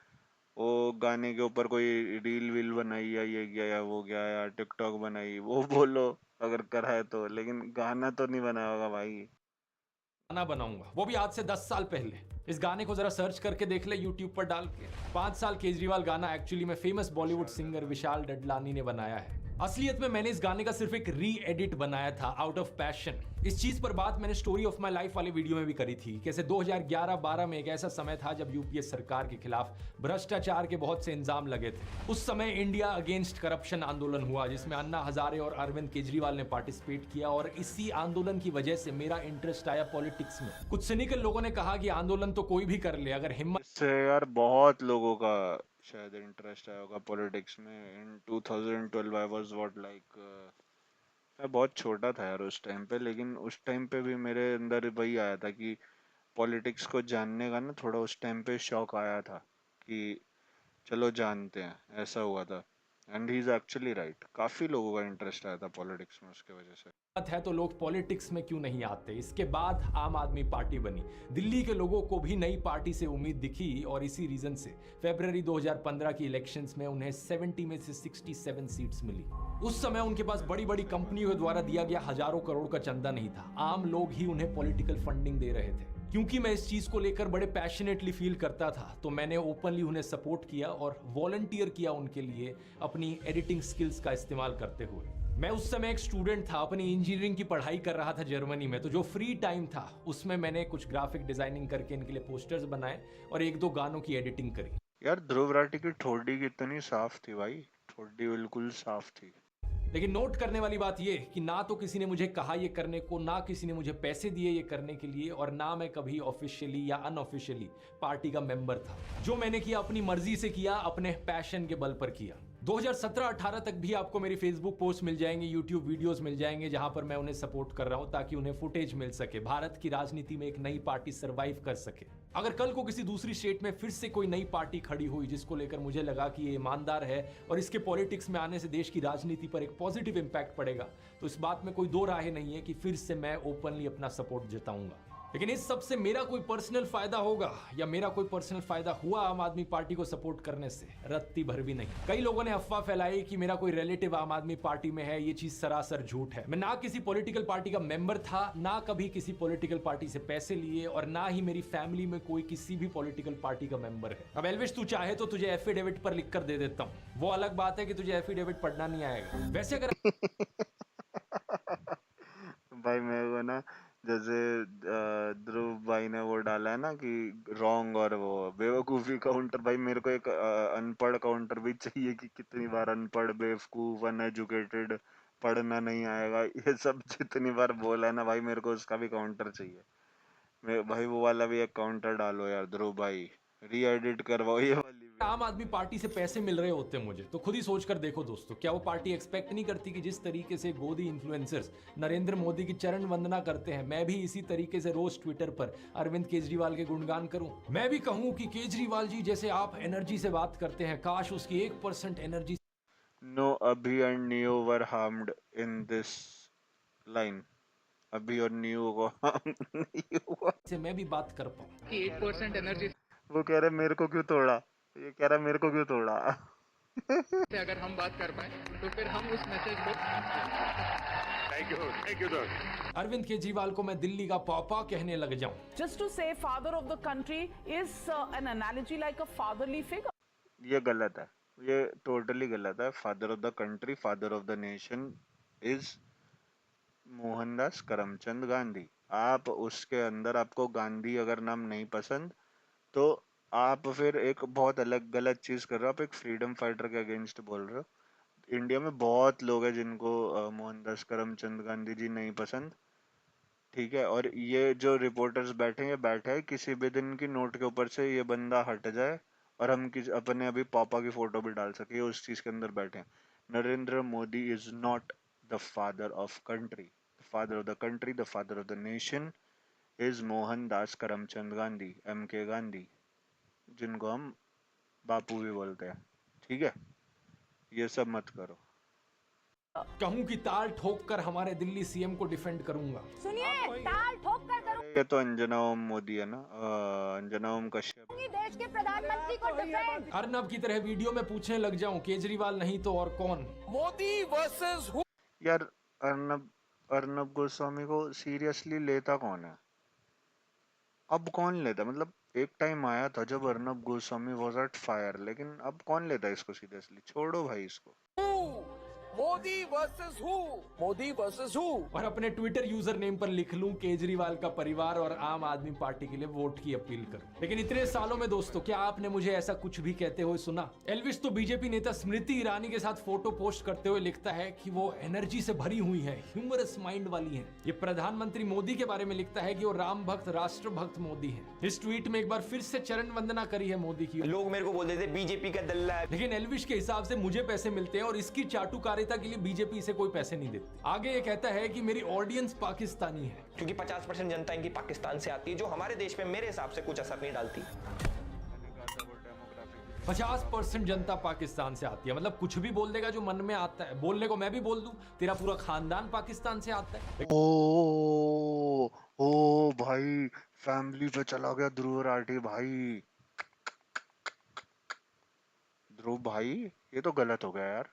वो गाने के ऊपर कोई रील वील बनाई या ये गया या वो गया या टिकटॉक बनाई, वो बोलो अगर करा है तो, लेकिन गाना तो नहीं बनाया होगा भाई। गाना बनाऊंगा, वो भी आज से 10 साल पहले। इस गाने को जरा सर्च करके देख ले यूट्यूब पर डाल के। 5 साल केजरीवाल गाना एक्चुअली में फेमस बॉलीवुड सिंगर विशाल डडलानी ने बनाया है। असलियत में मैंने इस गाने का सिर्फ एक री एडिट बनाया था आउट ऑफ पैशन। इस चीज पर बात मैंने स्टोरी ऑफ माय लाइफ वाले वीडियो में भी करी थी। कैसे 2011-12 में एक ऐसा समय था जब यूपीए सरकार के खिलाफ भ्रष्टाचार के बहुत से इल्जाम लगे थे। उस समय इंडिया अगेंस्ट करप्शन आंदोलन हुआ, जिसमें अन्ना हजारे और अरविंद केजरीवाल ने पार्टिसिपेट किया, और इसी आंदोलन की वजह से मेरा इंटरेस्ट आया पॉलिटिक्स में। कुछ सिनिकल लोगों ने कहा कि आंदोलन तो कोई भी कर ले अगर हिम्मत इससे यार बहुत लोगों का शायद इंटरेस्ट आया होगा पॉलिटिक्स में। इन 2012 आई वाज व्हाट लाइक, मैं बहुत छोटा था यार उस टाइम पे, लेकिन उस टाइम पे भी मेरे अंदर वही आया था कि पॉलिटिक्स को जानने का ना थोड़ा उस टाइम पे शौक आया था कि चलो जानते हैं, ऐसा हुआ था। And he is actually right, काफी लोगों का इंटरेस्ट आया था पॉलिटिक्स में उसके वजह से। है तो लोग पॉलिटिक्स में क्यों नहीं आते। इसके बाद आम आदमी पार्टी बनी। दिल्ली के लोगों को भी नई पार्टी से उम्मीद दिखी, और इसी रीजन से फरवरी 2015 की इलेक्शंस में उन्हें 70 में से 67 सीट्स मिली। उस समय उनके पास बड़ी बड़ी कंपनियों द्वारा दिया गया हजारों करोड़ का चंदा नहीं था, आम लोग ही उन्हें पॉलिटिकल फंडिंग दे रहे थे। क्योंकि मैं इस चीज को लेकर बड़े पैशनेटली फील करता था, तो मैंने ओपनली उन्हें सपोर्ट किया और वॉलंटियर किया उनके लिए अपनी एडिटिंग स्किल्स का इस्तेमाल करते हुए। मैं उस समय एक स्टूडेंट था, अपनी इंजीनियरिंग की पढ़ाई कर रहा था जर्मनी में, तो जो फ्री टाइम था उसमें मैंने कुछ ग्राफिक डिजाइनिंग करके इनके लिए पोस्टर्स बनाए और 1-2 गानों की एडिटिंग करी। यार ध्रुव राठी की ठोडी कितनी साफ थी भाई, ठोडी बिल्कुल साफ थी। लेकिन नोट करने वाली बात यह कि ना तो किसी ने मुझे कहा ये करने को, ना किसी ने मुझे पैसे दिए ये करने के लिए, और ना मैं कभी ऑफिशियली या अनऑफिशियली पार्टी का मेंबर था। जो मैंने किया अपनी मर्जी से किया, अपने पैशन के बल पर किया। 2017-18 तक भी आपको मेरी फेसबुक पोस्ट मिल जाएंगे, यूट्यूब वीडियोस मिल जाएंगे जहां पर मैं उन्हें सपोर्ट कर रहा हूं ताकि उन्हें फुटेज मिल सके, भारत की राजनीति में एक नई पार्टी सरवाइव कर सके। अगर कल को किसी दूसरी स्टेट में फिर से कोई नई पार्टी खड़ी हुई जिसको लेकर मुझे लगा कि ये ईमानदार है और इसके पॉलिटिक्स में आने से देश की राजनीति पर एक पॉजिटिव इंपैक्ट पड़ेगा, तो इस बात में कोई दो राय नहीं है कि फिर से मैं ओपनली अपना सपोर्ट जताऊंगा। लेकिन इस सब से मेरा कोई पर्सनल फायदा होगा या मेरा कोई पर्सनल फायदा हुआ आम आदमी पार्टी को सपोर्ट करने से? रत्ती भर भी नहीं। कई लोगों ने अफवाह फैलाई कि मेरा कोई रिलेटिव आम आदमी पार्टी में है। ये चीज सरासर झूठ है। मैं ना किसी पॉलिटिकल पार्टी का मेंबर था, ना कभी किसी पॉलिटिकल पार्टी से पैसे लिए, और ना ही मेरी फैमिली में कोई किसी भी पॉलिटिकल पार्टी का मेंबर है। अब एल्विश, तू चाहे तो तुझे एफिडेविट पर लिख कर दे देता हूँ। वो अलग बात है कि तुझे एफिडेविट पढ़ना नहीं आएगा। वैसे अगर भाई मेरे को ना जैसे ध्रुव भाई ने वो डाला है ना कि रॉन्ग और वो बेवकूफी काउंटर, भाई मेरे को एक अनपढ़ काउंटर भी चाहिए कि कितनी बार अनपढ़, बेवकूफ, अनएजुकेटेड, पढ़ना नहीं आएगा, ये सब जितनी बार बोला है ना भाई, मेरे को उसका भी काउंटर चाहिए। भाई वो वाला भी एक काउंटर डालो यार ध्रुव भाई, री एडिट करवाओ ये वाली आम आदमी पार्टी से पैसे मिल रहे होते मुझे तो खुद ही सोच कर देखो दोस्तों, क्या वो पार्टी एक्सपेक्ट नहीं करती कि जिस तरीके से गोदी इन्फ्लुएंसर्स नरेंद्र मोदी की चरण वंदना करते हैं, मैं भी इसी तरीके से रोज ट्विटर पर अरविंद केजरीवाल के गुणगान करूं। मैं भी कहूं कि केजरीवाल जी जैसे आप एनर्जी से बात करते हैं, काश उसकी 1% एनर्जी। नो अभी and neo were harmed in this line. अभी और नियो को harm नहीं हुआ से मैं भी बात कर पाऊं कि 8% एनर्जी वो कह रहे मेरे को क्यों तोड़ा, ये कह रहा मेरे को क्यों तोड़ा। से अगर हम बात कर पाए तो फिर हम उस मैसेज को thank you sir. Arvind Kejriwal को मैं दिल्ली का पापा कहने लग जाऊं। Just to say father of the country is an analogy like a fatherly figure. ये गलत है, ये टोटली गलत है। Father of the country, father of the nation is Mohandas Karamchand Gandhi. आप उसके अंदर, आपको गांधी अगर नाम नहीं पसंद तो आप फिर एक बहुत अलग गलत चीज कर रहे हो। आप एक फ्रीडम फाइटर के अगेंस्ट बोल रहे हो। इंडिया में बहुत लोग हैं जिनको मोहनदास करमचंद गांधी जी नहीं पसंद, ठीक है। और ये जो रिपोर्टर्स बैठे हैं, ये बैठे हैं किसी भी दिन की नोट के ऊपर से ये बंदा हट जाए और हम अपने अभी पापा की फोटो भी डाल सके, उस चीज के अंदर बैठे हैं। Narendra Modi is not the father of country. The father of the country, the father of the nation is Mohandas Karamchand Gandhi, MK Gandhi, जिनको हम बापू भी बोलते हैं, ठीक है। ये सब मत करो। कहूं कि ताल ठोक कर हमारे दिल्ली सीएम को डिफेंड करूंगा। सुनिए, ताल ठोक कर करूं। ये तो अंजना ओम मोदी है ना, अंजना ओम कश्यप। देश के प्रधानमंत्री को डिफेंड। अर्नब की तरह वीडियो में पूछने लग जाऊं, केजरीवाल नहीं तो और कौन। Modi versus who? यार अर्नब गोस्वामी को सीरियसली लेता कौन है? अब कौन लेता? मतलब एक टाइम आया था जब Arnab Goswami was at fire, लेकिन अब कौन लेता है इसको सीरियसली? छोड़ो भाई इसको। Modi versus who? Modi versus who? और अपने ट्विटर यूजर नेम पर लिख लूं केजरीवाल का परिवार और आम आदमी पार्टी के लिए वोट की अपील करूं। लेकिन इतने सालों में दोस्तों, क्या आपने मुझे ऐसा कुछ भी कहते हुए सुना? एल्विश तो बीजेपी नेता स्मृति ईरानी के साथ फोटो पोस्ट करते हुए लिखता है कि वो एनर्जी से भरी हुई है, ह्यूमरस माइंड वाली है। ये प्रधानमंत्री मोदी के बारे में लिखता है कि वो राम भक्त, राष्ट्र भक्त मोदी है। इस ट्वीट में एक बार फिर से चरण वंदना करी है मोदी की। लोग मेरे को बोलते थे बीजेपी का दल्ला है, लेकिन एल्विश के हिसाब से मुझे पैसे मिलते हैं और इसकी चाटुकारिता के लिए बीजेपी इसे कोई पैसे नहीं देती। आगे ये कहता है कि मेरी ऑडियंस पाकिस्तानी है, क्योंकि 50% जनता इनकी पाकिस्तान से आती है, जो हमारे देश में मेरे हिसाब से कुछ असर नहीं डालती। 50% जनता पाकिस्तान से आती है, मतलब कुछ भी बोल देगा जो मन में आता है। बोलने को मैं भी बोल दूं, तेरा पूरा खानदान पाकिस्तान से आता है। ओ भाई, फैमिली पे चला गया ध्रुव राठी भाई। ध्रुव भाई, ये तो गलत हो गया यार।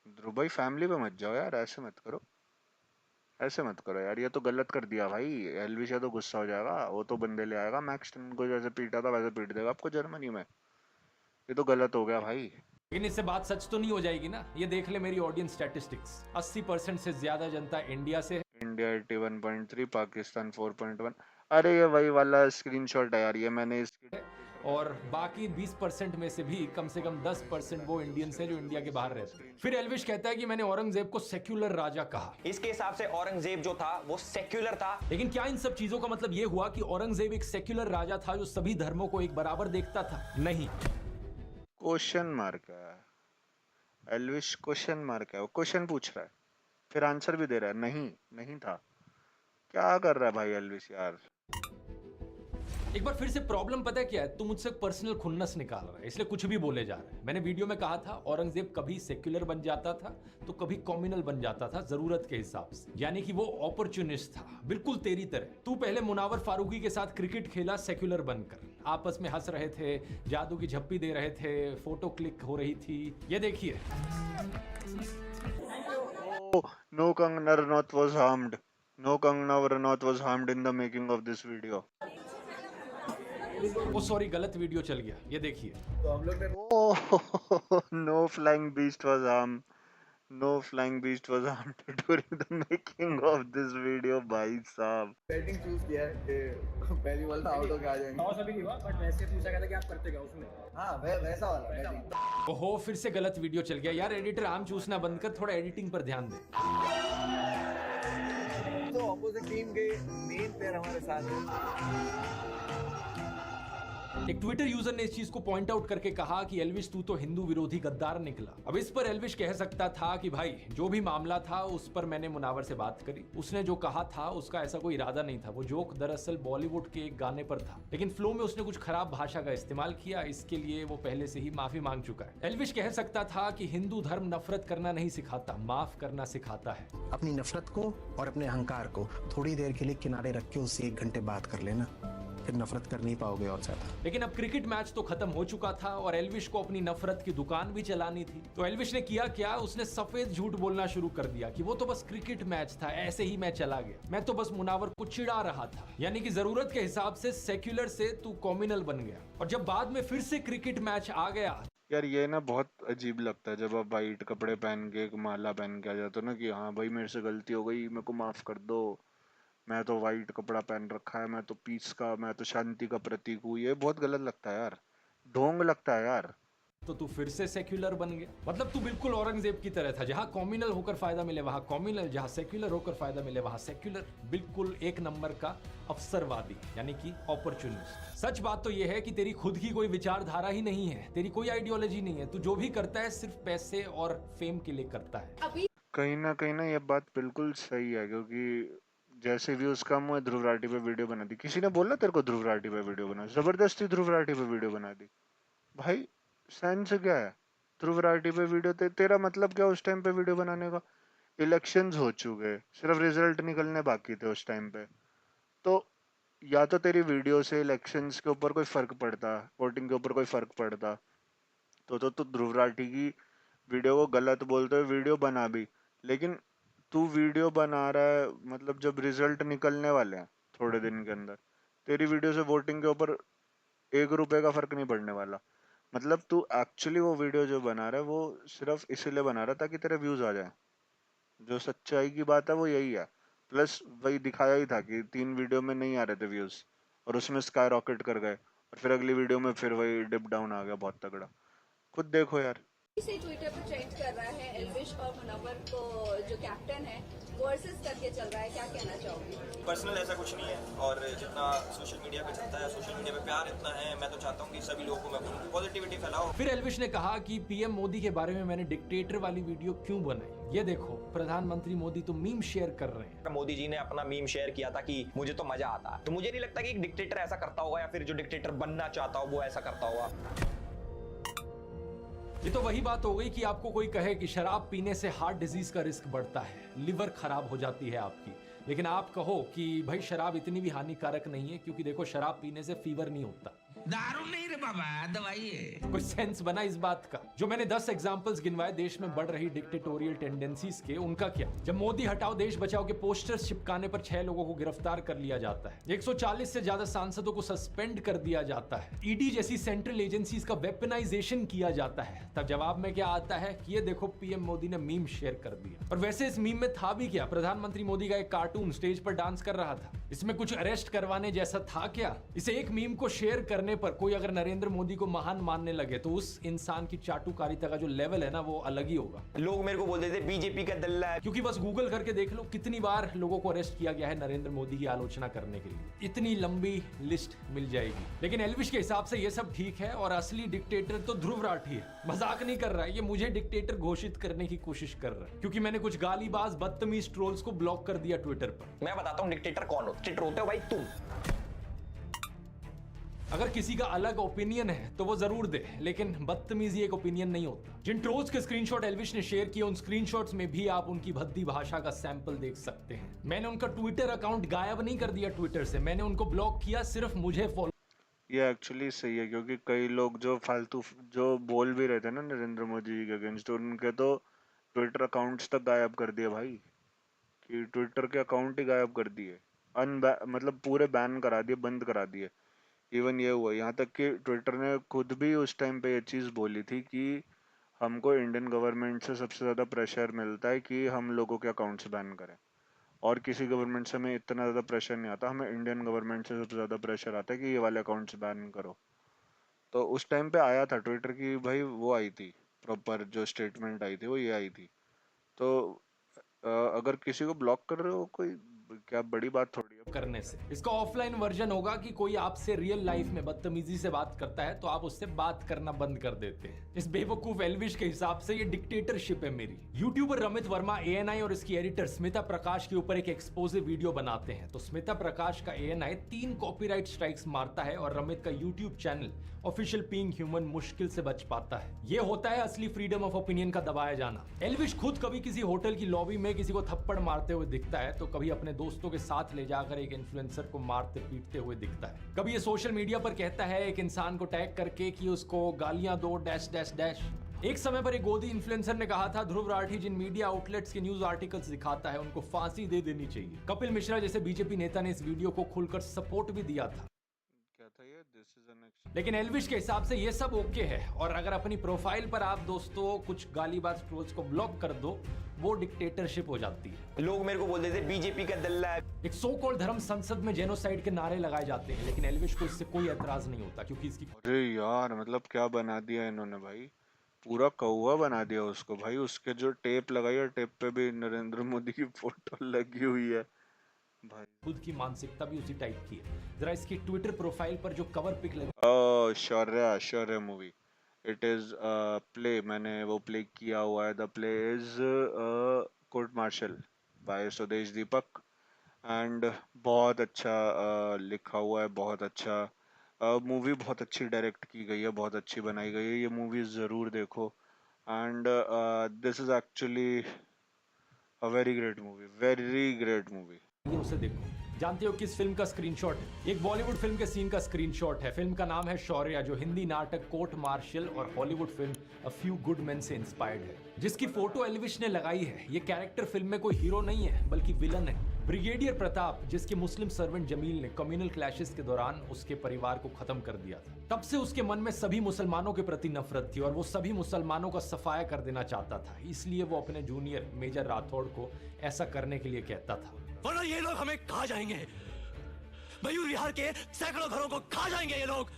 ध्रुव भाई फैमिली पे मत जाओ यार, ऐसे मत करो, ऐसे मत करो यार, ये तो गलत कर दिया भाई। एलविश तो गुस्सा हो जाएगा, वो तो बंदे ले आएगा, मैक्स को जैसे पीटा था वैसे पीट देगा आपको जर्मनी में। ये तो गलत हो गया भाई। लेकिन इससे बात सच तो नहीं हो जाएगी ना। ये देख ले मेरी ऑडियंस स्टैटिस्टिक्स, 80% से ज्यादा जनता इंडिया से है। इंडिया 81.3, पाकिस्तान 4.1। अरे ये वही वाला स्क्रीनशॉट है यार, ये मैंने इसकी। और बाकी 20% में से भी कम 10% वो इंडियंस हैं जो इंडिया के बाहर रहते हैं। फिर एल्विश कहता है कि मैंने औरंगजेब को सेक्युलर राजा कहा। इसके हिसाब से औरंगजेब जो था वो सेक्युलर था। लेकिन क्या इन सब चीजों का मतलब ये हुआ कि औरंगजेब एक सेक्युलर राजा था जो सभी धर्मों को एक बराबर देखता था? नहीं। क्वेश्चन मार्क है एल्विश, क्वेश्चन मार्क है। वो क्वेश्चन पूछ रहा है, फिर आंसर भी दे रहा है, नहीं था। क्या कर रहा है भाई एल्विश यार? एक बार फिर से प्रॉब्लम पता है क्या है? तू मुझसे पर्सनल खुन्नस निकाल रहा है, इसलिए कुछ भी बोले जा रहा है। मैंने वीडियो में कहा था औरंगजेब कभी सेक्युलर बन जाता था तो कभी कम्युनल बन जाता था, जरूरत के हिसाब से। यानी कि वो अपॉर्चुनिस्ट था, बिल्कुल तेरी तरह। तू पहले मुनावर फारूकी के साथ क्रिकेट खेला सेक्युलर बनकर, आपस में हंस रहे थे, जादू की झप्पी दे रहे थे, फोटो क्लिक हो रही थी। ये देखिए। No Kangana Ranaut was harmed. No Kangana Ranaut was harmed in the making of this video. Oh sorry, गलत वीडियो चल गया। ये देखिए। तो हम लोग ने No flying beast was harmed. No flying beast was harmed during the making of this video भाई साहब। बैटिंग चूज किया है कि पहली बॉल में आउट होके आ जाएंगे। टॉस अभी नहीं हुआ, बट वैसे पूछा गया था कि आप करते क्या उसमें। हाँ, वैसा वाला बैटिंग। ओहो, फिर से गलत वीडियो चल गया यार। एडिटर आम चूसना बंद कर, थोड़ा एडिटिंग पर ध्यान दे। तो ऑपोजिट टीम के मेन प्लेयर हमारे साथ हैं। एक ट्विटर यूजर ने इस चीज को पॉइंट आउट करके कहा कि एल्विश तू तो हिंदू विरोधी गद्दार निकला। अब इस पर एल्विश कह सकता था कि भाई जो भी मामला था उस पर मैंने मुनावर से बात करी, उसने जो कहा था उसका ऐसा कोई इरादा नहीं था, वो जोक दरअसल बॉलीवुड के एक गाने पर था, लेकिन फ्लो में उसने कुछ खराब भाषा का इस्तेमाल किया, इसके लिए वो पहले से ही माफी मांग चुका है। एल्विश कह सकता था कि हिंदू धर्म नफरत करना नहीं सिखाता, माफ करना सिखाता है। अपनी नफरत को और अपने अहंकार को थोड़ी देर के लिए किनारे रख के उससे 1 घंटे बात कर लेना, फिर नफरत कर नहीं पाओगे और ज्यादा। लेकिन अब क्रिकेट मैच तो खत्म हो चुका था और एल्विश को अपनी नफरत की दुकान भी चलानी थी। तो एल्विश ने किया क्या, उसने सफेद झूठ बोलना शुरू कर दिया कि वो तो बस क्रिकेट मैच था, ऐसे ही मैं चला गया, मैं तो बस मुनावर को चिढ़ा रहा था। यानी कि जरूरत के हिसाब से सेक्युलर से तू कॉम्युनल बन गया। और जब बाद में फिर से क्रिकेट मैच आ गया, यार ये ना बहुत अजीब लगता है जब आप वाइट कपड़े पहन के एक माला पहन के आ जाते हो ना कि हाँ भाई मेरे से गलती हो गई, मेरे को माफ कर दो, मैं तो वाइट कपड़ा पहन रखा है, मैं तो पीस का, मैं तो शांति का प्रतीक हूँ। ये बहुत गलत लगता है यार, ढोंग लगता है यार। तो तू फिर से सेक्युलर बन गया। मतलब तू बिल्कुल औरंगजेब की तरह था, जहां कॉम्युनल होकर फायदा मिले वहां कॉम्युनल, जहां सेक्युलर होकर फायदा मिले वहां सेक्युलर। बिल्कुल एक नंबर का अवसरवादी, यानी कि अपॉर्चुनिस्ट। सच बात तो यह है कि तेरी खुद की कोई विचारधारा ही नहीं है, तेरी कोई आइडियोलॉजी नहीं है, तू जो भी करता है सिर्फ पैसे और फेम के लिए करता है। कहीं ना ये बात बिल्कुल सही है, क्योंकि जैसे व्यूज कम हुए ध्रुव राठी पे वीडियो बना दी। किसी ने बोला तेरे को ध्रुव राठी पे वीडियो बना, जबरदस्ती ध्रुव राठी पे वीडियो बना दी। भाई सेंस क्या है ध्रुव राठी पे वीडियो? तेरा मतलब क्या उस टाइम पे वीडियो बनाने का? इलेक्शंस हो चुके, सिर्फ रिजल्ट निकलने बाकी थे उस टाइम पे। तो या तो तेरी वीडियो से इलेक्शंस के ऊपर कोई फर्क पड़ता, वोटिंग के ऊपर कोई फर्क पड़ता, तो ध्रुव राठी की वीडियो को गलत बोलते हुए वीडियो बना भी। लेकिन तू वीडियो बना रहा है, मतलब जब रिजल्ट निकलने वाले हैं थोड़े दिन के अंदर, तेरी वीडियो से वोटिंग के ऊपर 1 रुपए का फर्क नहीं पड़ने वाला। मतलब तू एक्चुअली वो वीडियो जो बना रहा है वो सिर्फ इसीलिए बना रहा है ताकि तेरे व्यूज आ जाए। जो सच्चाई की बात है वो यही है। प्लस वही दिखाया ही था कि 3 वीडियो में नहीं आ रहे थे व्यूज और उसमें स्काई रॉकेट कर गए, और फिर अगली वीडियो में फिर वही डिप डाउन आ गया बहुत तगड़ा। खुद देखो यार। इसे ट्विटर पर ट्रेंड कर रहा है, एल्विश और मुनव्वर को जो कैप्टन है वर्सेस करके चल रहा है, क्या कहना चाहोगे? पर्सनल ऐसा कुछ नहीं है, और जितना सोशल मीडिया पे चलता है, सोशल मीडिया पे प्यार इतना है, मैं तो चाहता हूँ कि सभी लोगों को मैं बोलूँ पॉजिटिविटी फैलाओ। फिर एल्विश ने कहा कि पीएम मोदी के बारे में मैंने डिक्टेटर वाली वीडियो क्यों बनाई, ये देखो प्रधानमंत्री मोदी तो मीम शेयर कर रहे हैं। मोदी जी ने अपना मीम शेयर किया था कि मुझे तो मजा आता, तो मुझे नहीं लगता कि एक डिक्टेटर ऐसा करता होगा, या फिर जो डिक्टेटर बनना चाहता हो वो ऐसा करता होगा। ये तो वही बात हो गई कि आपको कोई कहे कि शराब पीने से हार्ट डिजीज का रिस्क बढ़ता है, लिवर खराब हो जाती है आपकी, लेकिन आप कहो कि भाई शराब इतनी भी हानिकारक नहीं है, क्योंकि देखो शराब पीने से फीवर नहीं होता। दारू नहीं रे बाबा, दवाई है। कोई सेंस बना इस बात का? जो मैंने 10 एग्जांपल्स गिनवाए देश में बढ़ रही डिक्टेटोरियल टेंडेंसीज के, उनका क्या? जब मोदी हटाओ देश बचाओ के पोस्टर्स चिपकाने पर 6 लोगों को गिरफ्तार कर लिया जाता है, 140 से ज्यादा सांसदों को सस्पेंड कर दिया जाता है, ईडी जैसी सेंट्रल एजेंसीज का वेपनाइजेशन किया जाता है, तब जवाब में क्या आता है कि ये देखो पीएम मोदी ने मीम शेयर कर दिया। और वैसे इस मीम में था भी क्या? प्रधानमंत्री मोदी का एक कार्टून स्टेज पर डांस कर रहा था, इसमें कुछ अरेस्ट करवाने जैसा था क्या? इसे एक मीम को शेयर करने पर कोई अगर नरेंद्र मोदी को महान मानने लगे तो उस इंसान की चाटुकारिता का जो लेवल है ना वो अलग ही होगा। लोग मेरे को बोलते थे बीजेपी का दल्ला है, क्योंकि बस गूगल करके देख लो कितनी बार लोगों को अरेस्ट किया गया है नरेंद्र मोदी की आलोचना करने के लिए, इतनी लंबी लिस्ट मिल जाएगी। लेकिन एल्विश के हिसाब से ये सब ठीक है और असली डिक्टेटर तो ध्रुव राठी है। मजाक नहीं कर रहा है, ये मुझे डिक्टेटर घोषित करने की कोशिश कर रहा है, क्योंकि मैंने कुछ गालीबाज बदतमीज ट्रोल्स को ब्लॉक कर दिया ट्विटर पर। मैं बताता हूँ डिक्टेटर कौन हो। डिक्टेटर होते हो भाई तुम। अगर किसी का अलग ओपिनियन है तो वो जरूर दे, लेकिन बदतमीजी एक ओपिनियन नहीं होता। जिन ट्रोल्स के स्क्रीनशॉट एल्विश ने शेयर किए, उन स्क्रीनशॉट्स में भी आप उनकी भद्दी भाषा का सैंपल देख सकते हैं। मैंने उनका ट्विटर अकाउंट गायब नहीं कर दिया ट्विटर से, मैंने उनको ब्लॉक किया, सिर्फ मुझे फॉलो। ये एक्चुअली सही है, क्योंकि कई लोग जो फालतू जो बोल भी रहे थे ना नरेंद्र मोदी जी के अगेंस्ट, उनके तो ट्विटर अकाउंट्स तक गायब कर दिए भाई, कि ट्विटर के अकाउंट ही गायब कर दिए, मतलब पूरे बैन करा दिए, बंद करा दिए। इवन ये हुआ यहाँ तक कि ट्विटर ने खुद भी उस टाइम पे ये चीज़ बोली थी कि हमको इंडियन गवर्नमेंट से सबसे ज़्यादा प्रेशर मिलता है कि हम लोगों के अकाउंट्स बैन करें, और किसी गवर्नमेंट से हमें इतना ज़्यादा प्रेशर नहीं आता, हमें इंडियन गवर्नमेंट से सबसे ज़्यादा प्रेशर आता है कि ये वाले अकाउंट्स बैन करो। तो उस टाइम पे आया था ट्विटर की भाई, वो आई थी प्रॉपर जो स्टेटमेंट आई थी वो ये आई थी। तो अगर किसी को ब्लॉक कर रहे हो कोई क्या बड़ी बात थोड़ी है। करने से। इसका ऑफलाइन वर्जन होगा कि कोई आपसे रियल लाइफ में बदतमीजी से बात करता है तो आप उससे बात करना बंद कर देते हैं। इस बेवकूफ एल्विश के हिसाब से ये डिक्टेटरशिप है मेरी। यूट्यूबर रमित वर्मा ANI और इसकी एडिटर स्मिता प्रकाश के ऊपर एक एक्सपोजिव वीडियो बनाते हैं तो स्मिता प्रकाश का ANI 3 कॉपीराइट स्ट्राइक्स मारता है और रमित का YouTube channel official being human मुश्किल से बच पाता है। ये होता है असली फ्रीडम ऑफ ओपिनियन का दबाया जाना। एल्विश खुद कभी किसी होटल की लॉबी में किसी को थप्पड़ मारते हुए दिखता है तो कभी अपने दोस्तों के साथ ले जाकर एक इन्फ्लुएंसर को मारते पीटते हुए दिखता है। कभी ये सोशल मीडिया पर कहता है एक इंसान को टैग करके कि उसको गालियां दो डैश डैश डैश। एक समय पर एक गोदी इन्फ्लुएंसर ने कहा था ध्रुव राठी जिन मीडिया आउटलेट्स के न्यूज आर्टिकल्स दिखाता है उनको फांसी दे देनी चाहिए। कपिल मिश्रा जैसे बीजेपी नेता ने इस वीडियो को खुलकर सपोर्ट भी दिया था। लेकिन एल्विश के हिसाब से ये सब ओके है और अगर अपनी प्रोफाइल पर आप दोस्तों कुछ गालीबाज ट्रोल्स को ब्लॉक कर दो वो डिक्टेटरशिप हो जाती है। लोग मेरे को बोलते थे बीजेपी का दल्ला है। एक सो कॉल्ड धर्म संसद में जेनोसाइड के नारे लगाए जाते हैं लेकिन एल्विश को इससे कोई एतराज नहीं होता क्योंकि इसकी अरे यार मतलब क्या बना दिया इन्होंने भाई, पूरा कौवा बना दिया उसको भाई। उसके जो टेप लगाई है टेप पे भी नरेंद्र मोदी की फोटो लगी हुई है भाई। खुद की मानसिकता भी उसी टाइप की है। जरा इसकी ट्विटर प्रोफाइल पर जो कवर पिक लगी Shaurya movie, it is play, मैंने वो प्ले किया हुआ है। The play is court martial by Swadesh Deepak and बहुत अच्छा लिखा हुआ है, बहुत अच्छा मूवी, बहुत अच्छी डायरेक्ट की गई है, बहुत अच्छी बनाई गई है। ये मूवी ज़रूर देखो and this is actually a very great movie. ये उसे देखो। जानते हो किस फिल्म का स्क्रीनशॉट है? एक बॉलीवुड फिल्म के सीन का स्क्रीनशॉट है। फिल्म का नाम है शौर्य जो हिंदी नाटक कोर्ट मार्शल और Hollywood film a few good main से इंस्पायर्ड है, जिसकी फोटो एल्विश ने लगाई है। ये कैरेक्टर फिल्म में कोई हीरो नहीं है बल्कि विलन है, ब्रिगेडियर प्रताप, जिसके मुस्लिम सर्वेंट जमील ने कम्युनल क्लैशेस के दौरान उसके परिवार को खत्म कर दिया था। तब से उसके मन में सभी मुसलमानों के प्रति नफरत थी और वो सभी मुसलमानों का सफाया कर देना चाहता था। इसलिए वो अपने जूनियर मेजर राठौड़ को ऐसा करने के लिए कहता था, वरना ये लोग हमें खा जाएंगे, मयूर विहार के सैकड़ों घरों को खा जाएंगे ये लोग।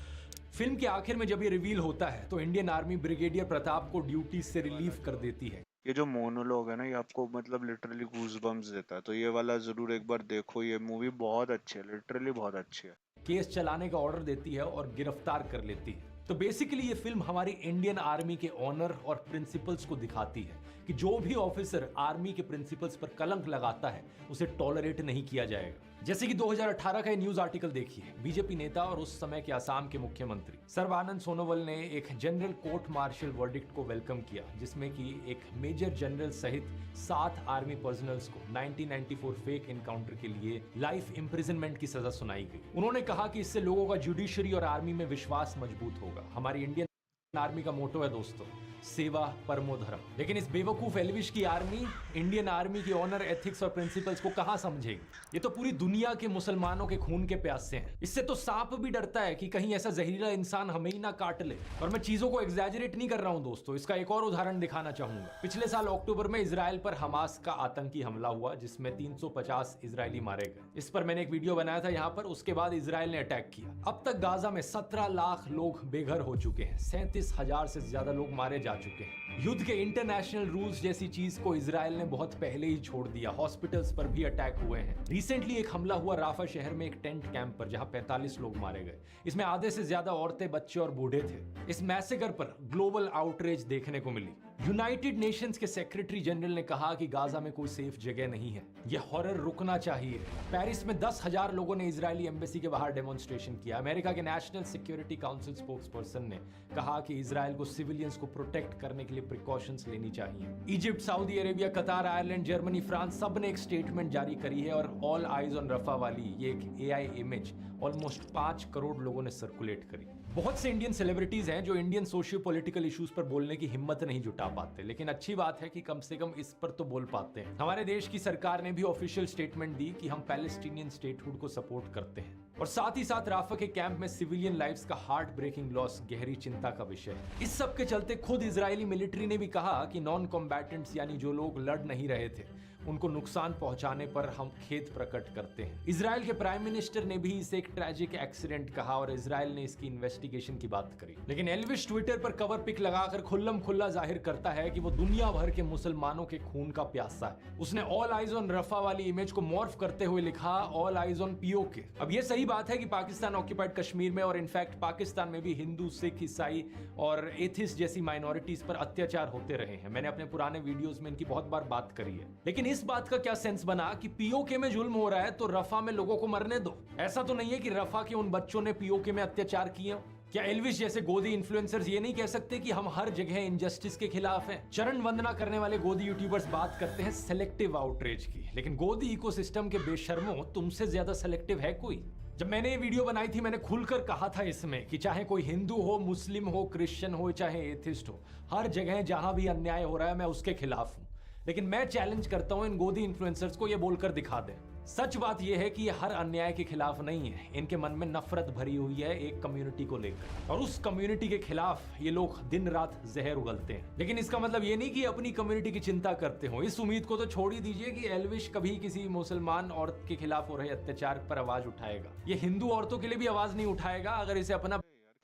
फिल्म के आखिर में जब ये रिवील होता है तो इंडियन आर्मी ब्रिगेडियर प्रताप को ड्यूटी से रिलीव कर देती है। ये जो मोनोलॉग है ना ये आपको मतलब लिटरली गूज़बम्प्स देता है, तो ये वाला जरूर एक बार देखो। ये मूवी बहुत अच्छी है, लिटरली बहुत अच्छी है। केस चलाने का ऑर्डर देती है और गिरफ्तार कर लेती है। तो बेसिकली ये फिल्म हमारी इंडियन आर्मी के ऑनर और प्रिंसिपल्स को दिखाती है कि जो भी ऑफिसर आर्मी के प्रिंसिपल्स पर कलंक लगाता है उसे टॉलरेट नहीं किया जाएगा। जैसे कि 2018 का न्यूज आर्टिकल देखिए। बीजेपी नेता और उस समय के असम के मुख्यमंत्री सर्बानंद सोनोवाल ने एक जनरल कोर्ट मार्शल वर्डिक्ट को वेलकम किया जिसमें कि एक मेजर जनरल सहित 7 आर्मी पर्सनल्स को 1994 फेक एनकाउंटर के लिए लाइफ इंप्रिजनमेंट की सजा सुनाई गई। उन्होंने कहा कि इससे लोगों का जुडिशरी और आर्मी में विश्वास मजबूत होगा। हमारी इंडियन आर्मी का मोटो है दोस्तों, सेवा परमो धर्म। लेकिन इस बेवकूफ एल्विश की आर्मी इंडियन आर्मी की ऑनर, एथिक्स और प्रिंसिपल्स को कहां समझेगी? ये तो पूरी दुनिया के मुसलमानों के खून के प्यासे हैं। इससे तो सांप भी डरता है कि कहीं ऐसा जहरीला इंसान हमें ही ना काट ले। और मैं चीजों को एग्जैजरेट नहीं कर रहा हूं दोस्तों, इसका एक और उदाहरण दिखाना चाहूंगा। पिछले साल अक्टूबर में इजराइल पर हमास का आतंकी हमला हुआ जिसमें 350 इजरायली मारे गए। इस पर मैंने एक वीडियो बनाया था यहाँ पर। उसके बाद इजराइल ने अटैक किया। अब तक गाजा में 17 लाख लोग बेघर हो चुके हैं, 37,000 से ज्यादा लोग मारे जा चुके हैं। युद्ध के इंटरनेशनल रूल्स जैसी चीज को इजराइल ने बहुत पहले ही छोड़ दिया। हॉस्पिटल्स पर भी अटैक हुए हैं। रिसेंटली एक हमला हुआ राफा शहर में एक टेंट कैंप पर जहां 45 लोग मारे गए। इसमें आधे से ज्यादा औरतें, बच्चे और बूढ़े थे। इस मैसेकर पर ग्लोबल आउटरीच देखने को मिली। यूनाइटेड नेशंस के सेक्रेटरी जनरल ने कहा कि गाजा में कोई सेफ जगह नहीं है, यह हॉरर रुकना चाहिए। पेरिस में 10,000 लोगों ने इजरायली एम्बेसी के बाहर डेमोन्स्ट्रेशन किया। अमेरिका के नेशनल सिक्योरिटी काउंसिल स्पोक्सपर्सन ने कहा कि इजराइल को सिविलियंस को प्रोटेक्ट करने के लिए प्रिकॉशंस लेनी चाहिए। इजिप्ट, सऊदी अरेबिया, कतार, आयरलैंड, जर्मनी, फ्रांस सब ने एक स्टेटमेंट जारी करी है और ऑल आइज ऑन रफा वाली ये एक AI इमेज ऑलमोस्ट 5 करोड़ लोगों ने सर्कुलेट करी। बहुत से इंडियन सेलिब्रिटीज हैं जो इंडियन सोशियो पॉलिटिकल इश्यूज पर बोलने की हिम्मत नहीं जुटा पाते, लेकिन अच्छी बात है कि कम से कम इस पर तो बोल पाते हैं। हमारे देश की सरकार ने भी ऑफिशियल स्टेटमेंट दी कि हम पैलेस्टीनियन स्टेटहुड को सपोर्ट करते हैं। और साथ ही साथ राफा के कैंप में सिविलियन लाइव्स का हार्ट ब्रेकिंग लॉस गहरी चिंता का विषय है। इस सब के चलते खुद इजरायली मिलिट्री ने भी कहा कि नॉन कॉम्बैटेंट्स यानी जो लोग लड़ नहीं रहे थे उनको नुकसान पहुंचाने पर हम खेद प्रकट करते हैं। इजराइल के प्राइम मिनिस्टर ने भी इसे एक ट्रैजिक एक्सीडेंट कहा और इजराइल ने इसकी इन्वेस्टिगेशन की बात करी। लेकिन एल्विश ट्विटर पर कवर पिक लगाकर खुल्लम खुल्ला जाहिर करता है कि वो दुनिया भर के मुसलमानों के खून का प्यासा है। उसने ऑल आइज ऑन रफा वाली इमेज को मॉर्फ करते हुए लिखा ऑल आइज ऑन पीओके। अब ये सही बात है कि पाकिस्तान ऑक्यूपाइड कश्मीर में और इनफैक्ट पाकिस्तान में भी हिंदू, सिख, ईसाई और एथिस्ट जैसी माइनॉरिटीज पर अत्याचार होते रहे हैं। मैंने अपने पुराने वीडियोस में इनकी बहुत बार बात करी है। लेकिन इस बात का क्या सेंस बना कि पीओके में जुल्म हो रहा है तो रफा में लोगों को मरने दो? ऐसा तो नहीं है कि रफा के उन बच्चों ने पीओके में अत्याचार किए? क्या एल्विश जैसे गोदी इन्फ्लुएंसर्स ये नहीं कह सकते कि हम हर जगह इनजस्टिस के खिलाफ हैं? चरण वंदना करने वाले गोदी यूट्यूबर्स बात करते हैं सेलेक्टिव आउटरीच की, लेकिन गोदी इकोसिस्टम के बेशर्मों, तुमसे ज्यादा सेलेक्टिव है कोई? जब मैंने ये वीडियो बनाई थी मैंने खुलकर कहा था इसमें कि चाहे कोई हिंदू हो, मुस्लिम हो, क्रिश्चियन हो, चाहे एथिस्ट हो, हर जगह जहां भी अन्याय हो रहा है मैं उसके खिलाफ हूं। लेकिन मैं चैलेंज करता हूं इन गोदी इन्फ्लुएंसर्स को ये बोलकर दिखा दें। सच बात यह है कि ये हर अन्याय के खिलाफ नहीं है, इनके मन में नफरत भरी हुई है एक कम्युनिटी को लेकर, और उस कम्युनिटी के खिलाफ ये लोग दिन रात जहर उगलते हैं। लेकिन इसका मतलब ये नहीं कि अपनी कम्युनिटी की चिंता करते हो। इस उम्मीद को तो छोड़ ही दीजिए कि एल्विश कभी किसी मुसलमान औरत के खिलाफ हो रहे अत्याचार पर आवाज उठाएगा। ये हिंदू औरतों के लिए भी आवाज नहीं उठाएगा अगर इसे अपना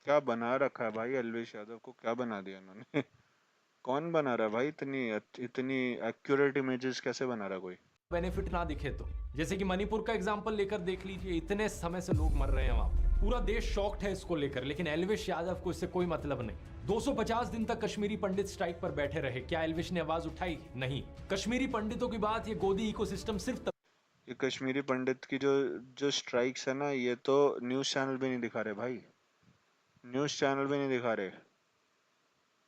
क्या बना रखा है भाई एल्विश यादव को, क्या बना दिया इन्होंने? कौन बना रहा है भाई? इतनी एक्यूरेट इमेजेस कैसे बना रहा कोई? बेनिफिट ना दिखे तो, जैसे कि मणिपुर का एग्जांपल लेकर देख लीजिए, इतने समय से लोग मर रहे हैं वहां, पूरा देश शॉक्ड है इसको लेकर, लेकिन एल्विश यादव को इससे कोई मतलब नहीं। 250 दिन तक कश्मीरी पंडित स्ट्राइक पर बैठे रहे, क्या एल्विश ने आवाज उठाई? नहीं। कश्मीरी पंडितों की बात ये गोदी इकोसिस्टम सिर्फ ये कश्मीरी पंडित की जो स्ट्राइक्स है ना, ये तो न्यूज चैनल भी नहीं दिखा रहे भाई, न्यूज चैनल भी नहीं दिखा रहे।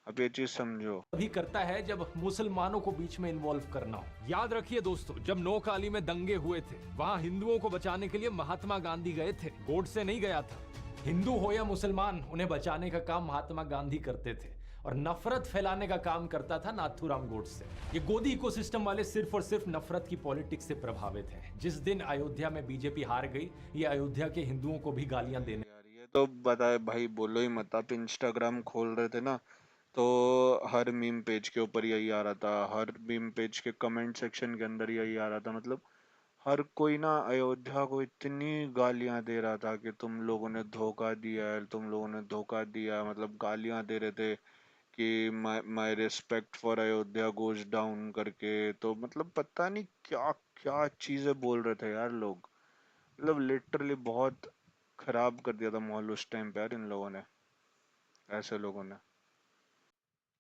अब ये चीज समझो, अभी करता है जब मुसलमानों को बीच में इन्वॉल्व करना हो। याद रखिए दोस्तों, जब नोकाली में दंगे हुए थे वहां हिंदुओं को बचाने के लिए महात्मा गांधी गए थे, गोडसे नहीं गया था। हिंदू हो या मुसलमान, उन्हें बचाने का काम महात्मा गांधी करते थे और नफरत फैलाने का काम करता था नाथूराम गोडसे। ये गोदी इकोसिस्टम वाले सिर्फ और सिर्फ नफरत की पॉलिटिक्स से प्रभावित हैं। जिस दिन अयोध्या में बीजेपी हार गई, ये अयोध्या के हिंदुओं को भी गालियां देने। ये तो बताए भाई, बोलो ही मत। आप इंस्टाग्राम खोल रहे थे ना तो हर मीम पेज के ऊपर यही आ रहा था, हर मीम पेज के कमेंट सेक्शन के अंदर यही आ रहा था। मतलब हर कोई ना अयोध्या को इतनी गालियां दे रहा था कि तुम लोगों ने धोखा दिया है, तुम लोगों ने धोखा दिया। मतलब गालियां दे रहे थे कि my respect for Ayodhya goes down करके। तो मतलब पता नहीं क्या क्या चीजें बोल रहे थे यार लोग। मतलब लिटरली बहुत खराब कर दिया था माहौल उस टाइम पे यार इन लोगों ने, ऐसे लोगों ने।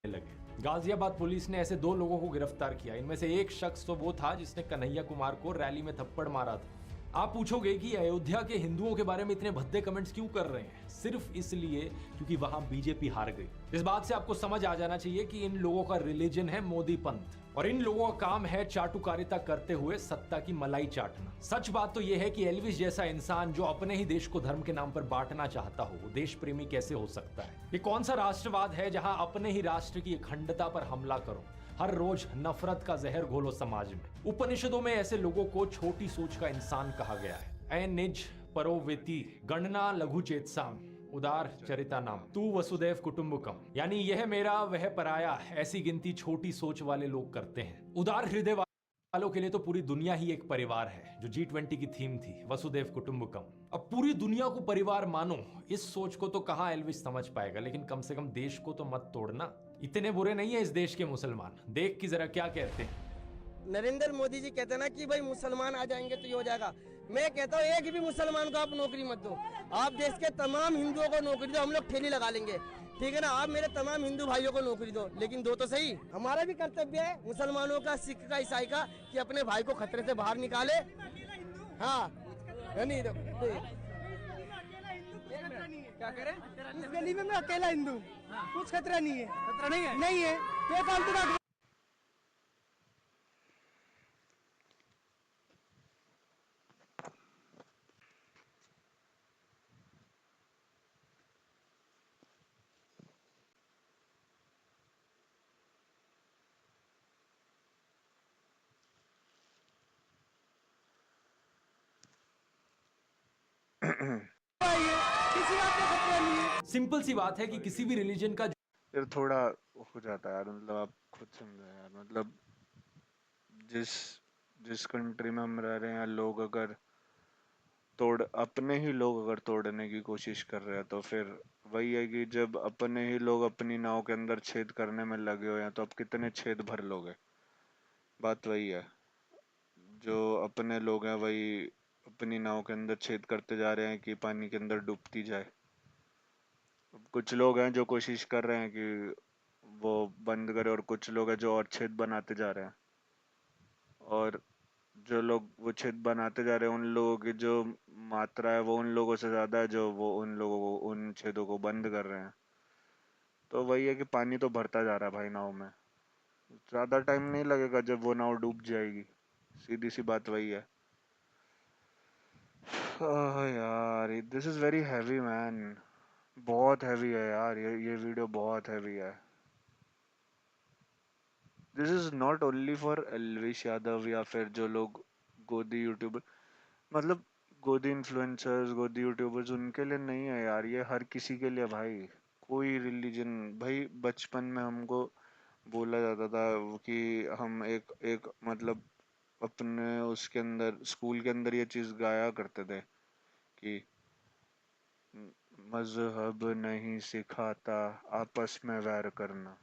लगे। गाजियाबाद पुलिस ने ऐसे 2 लोगों को गिरफ्तार किया। इनमें से एक शख्स तो वो था जिसने कन्हैया कुमार को रैली में थप्पड़ मारा था। आप पूछोगे कि अयोध्या के हिंदुओं के बारे में इतने भद्दे कमेंट्स क्यों कर रहे हैं? सिर्फ इसलिए क्योंकि वहां बीजेपी हार गई। इस बात से आपको समझ आ जाना चाहिए कि इन लोगों का रिलीजन है मोदी पंथ और इन लोगों का काम है चाटुकारिता करते हुए सत्ता की मलाई चाटना। सच बात तो यह है कि एल्विश जैसा इंसान जो अपने ही देश को धर्म के नाम पर बांटना चाहता हो, वो देश प्रेमी कैसे हो सकता है? ये कौन सा राष्ट्रवाद है जहां अपने ही राष्ट्र की अखंडता पर हमला करो, हर रोज नफरत का जहर घोलो समाज में? उपनिषदों में ऐसे लोगों को छोटी सोच का इंसान कहा गया है। ऐ निज परोवेती गणना लघु चेतसाम उदार चरिता नाम तू वसुदेव कुटुंबकम, यानी यह मेरा वह पराया, ऐसी गिनती छोटी सोच वाले लोग करते हैं। उदार हृदय वालों के लिए तो पूरी दुनिया ही एक परिवार है, जो G20 की थीम थी, वसुदेव कुटुंबकम। अब पूरी दुनिया को परिवार मानो, इस सोच को तो कहां एल्विश समझ पाएगा, लेकिन कम से कम देश को तो मत तोड़ना। इतने बुरे नहीं है इस देश के मुसलमान, देख की जरा क्या कहते हैं। नरेंद्र मोदी जी कहते हैं ना कि भाई मुसलमान आ जाएंगे तो ये हो जाएगा। मैं कहता हूँ एक भी मुसलमान को आप नौकरी मत दो, आप देश के तमाम हिंदुओं को नौकरी दो, हम लोग ठेली लगा लेंगे, ठीक है ना? आप मेरे तमाम हिंदू भाइयों को नौकरी दो, लेकिन दो तो सही। हमारा भी कर्तव्य है मुसलमानों का, सिख का, ईसाई का, कि अपने भाई को खतरे से बाहर निकाले। हाँ नहीं क्या करें, इस गली में मैं अकेला हिंदू, कुछ खतरा नहीं है। खतरा नहीं है क्या फालतू का। सिंपल सी बात है कि किसी भी रिलीजन का फिर थोड़ा हो जाता है यार। मतलब आप खुद समझो यार, मतलब जिस जिस कंट्री में हम रह रहे हैं, लोग अगर अपने ही लोग अगर तोड़ने की कोशिश कर रहे हैं, तो फिर वही है कि जब अपने ही लोग अपनी नाव के अंदर छेद करने में लगे हुए हैं, तो अब कितने छेद भर लोगे? बात वही है, जो अपने लोग हैं वही अपनी नाव के अंदर छेद करते जा रहे हैं कि पानी के अंदर डूबती जाए। कुछ लोग हैं जो कोशिश कर रहे हैं कि वो बंद करे, और कुछ लोग हैं जो और छेद बनाते जा रहे हैं, और जो लोग वो छेद बनाते जा रहे हैं, उन लोगों की जो मात्रा है वो उन लोगों से ज़्यादा है जो वो उन लोगों को, उन छेदों को बंद कर रहे हैं। तो वही है कि पानी तो भरता जा रहा है भाई नाव में, ज़्यादा टाइम नहीं लगेगा जब वो नाव डूब जाएगी। सीधी सी बात वही है। यार this is very heavy man, बहुत हैवी है यार, ये वीडियो बहुत हैवी है। This is not only for Elvish Yadav या फिर जो लोग गोदी यूट्यूबर, मतलब गोदी इन्फ्लुएंसर्स, गोदी यूट्यूबर्स, उनके लिए नहीं है यार, ये हर किसी के लिए भाई। कोई रिलीजन, भाई बचपन में हमको बोला जाता था कि हम एक एक मतलब अपने उसके अंदर, स्कूल के अंदर ये चीज़ गाया करते थे कि मजहब नहीं सिखाता आपस में वैर करना।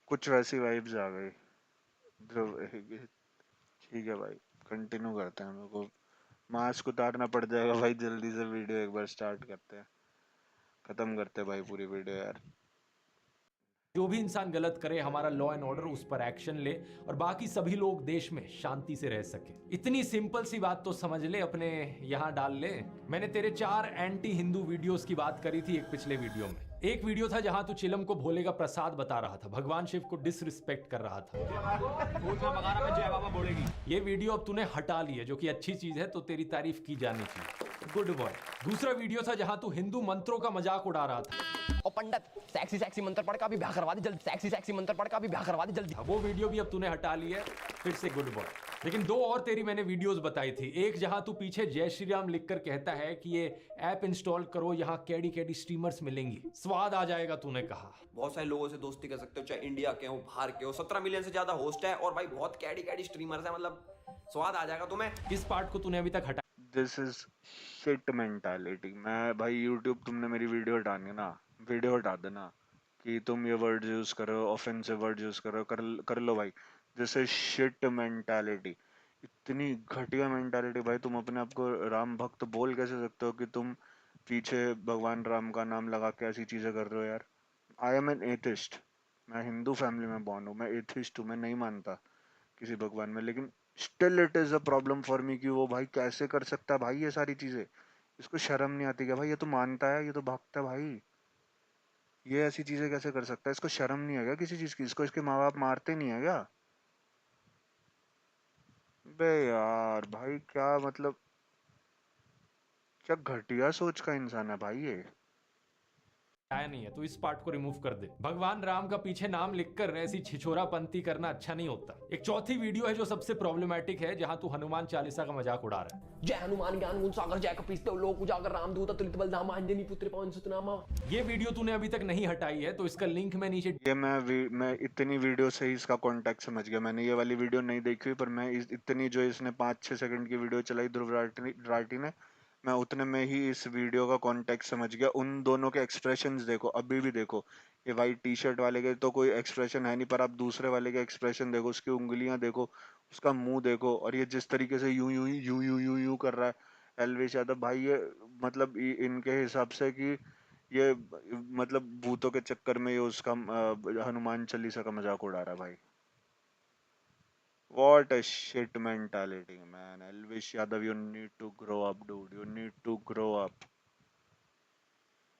कुछ वैसी वाइब्स आ गई ध्रुव। ठीक है भाई, कंटिन्यू करते हैं। मेरे को मास्क उतारना पड़ जाएगा भाई, जल्दी से वीडियो एक बार स्टार्ट करते हैं, खत्म करते हैं भाई पूरी वीडियो यार। जो भी इंसान गलत करे, हमारा लॉ एंड ऑर्डर उस पर एक्शन ले और बाकी सभी लोग देश में शांति से रह सके। इतनी सिंपल सी बात तो समझ ले, अपने यहाँ डाल ले। मैंने तेरे 4 एंटी हिंदू वीडियोस की बात करी थी एक पिछले वीडियो में। एक वीडियो था जहां तू चिलम को भोले का प्रसाद बता रहा था, भगवान शिव को डिसरिस्पेक्ट कर रहा था। जय बाबा बोलेगी। ये वीडियो अब तूने हटा ली है, जो कि अच्छी चीज है, तो तेरी तारीफ की जानी चाहिए, गुड बॉय। दूसरा वीडियो था जहां तू हिंदू मंत्रों का मजाक उड़ा रहा था। और पंडित सेक्सी सेक्सी मंत्र पढ़ का भी ब्याह करवा दे जल्दी, सेक्सी सेक्सी मंत्र पढ़ का भी ब्याह करवा दे जल्दी। वो वीडियो भी अब तूने हटा ली है, फिर से गुड बॉय। लेकिन 2 और तेरी मैंने वीडियोस बताई थी। एक जहां तू पीछे जय श्री राम लिखकर कहता है कि ये ऐप इंस्टॉल करो, यहाँ कैडी कैडी स्ट्रीमर्स मिलेंगी, स्वाद आ जाएगा तूने कहा। बहुत सारे लोगों से दोस्ती कर सकते हो, चाहे इंडिया के हो बाहर के हो। 17 मिलियन से ज्यादा होस्ट है और भाई बहुत कैडी कैडी स्ट्रीमर्स है, मतलब स्वाद आ जाएगा तुम्हें। इस पार्ट को तूने अभी तक हटा। This is shit mentality. मैं भाई यूट्यूब, तुमने मेरी वीडियो हटानी है ना, वीडियो हटा देना कि तुम ये वर्ड यूज करो, ऑफेंसिव वर्ड यूज करो, कर लो भाई। दिस इज शिट मेंटालिटी, इतनी घटिया मेंटालिटी भाई। तुम अपने आप को राम भक्त बोल कैसे सकते हो कि तुम पीछे भगवान राम का नाम लगा के ऐसी चीजें कर रहे हो यार। आई एम एन एथिस्ट, मैं हिंदू फैमिली में बॉर्न हूँ, मैं एथिस्ट हूँ, मैं नहीं मानता किसी भगवान में, लेकिन still it is a problem for me कि वो भाई कैसे कर सकता है भाई ये सारी चीजें। इसको शर्म नहीं आती क्या भाई? ये तो मानता है, ये तो भक्त है भाई, ये ऐसी चीजें कैसे कर सकता है? इसको शर्म नहीं है क्या किसी चीज की? इसको इसके माँ बाप मारते नहीं है क्या? बे यार भाई, क्या मतलब, क्या घटिया सोच का इंसान है भाई ये। आया नहीं है तो इस पार्ट को रिमूव कर दे। भगवान राम का पीछे नाम लिखकर ऐसी छिछोरापंती करना अच्छा नहीं होता। एक चौथी वीडियो है जो सबसे प्रॉब्लमेटिक है, जहां तू हनुमान चालीसा का मजाक उड़ा रहा है। जय हनुमान ज्ञान गुण सागर जय कपीस लोक उजागर रामदूत अतुलित बलधामा अंजनी पुत्र पवन सुतनामा। ये वीडियो तूने अभी तक नहीं हटाई है, तो इसका लिंक मैं नीचे। ये मैं इतनी वीडियो से ही इसका कॉन्टेक्ट समझ गया। मैंने ये वाली वीडियो नहीं देखी हुई, पर मैं इतनी जो इसने 5-6 सेकंड की वीडियो चलाई ध्रुव राठी ने, मैं उतने में ही इस वीडियो का कॉन्टेक्स्ट समझ गया। उन दोनों के एक्सप्रेशंस देखो, अभी भी देखो, ये वाइट टी शर्ट वाले के तो कोई एक्सप्रेशन है नहीं, पर आप दूसरे वाले के एक्सप्रेशन देखो, उसकी उंगलियां देखो, उसका मुंह देखो, और ये जिस तरीके से यूं यूं यूं यूं यूं यूं कर रहा है एल्विश यादव भाई, ये मतलब इनके हिसाब से कि ये मतलब भूतों के चक्कर में ये उसका हनुमान चालीसा का मजाक उड़ा रहा है भाई। What a shit mentality, man. Elvish Yadav, you need to grow up, dude. You need to grow up.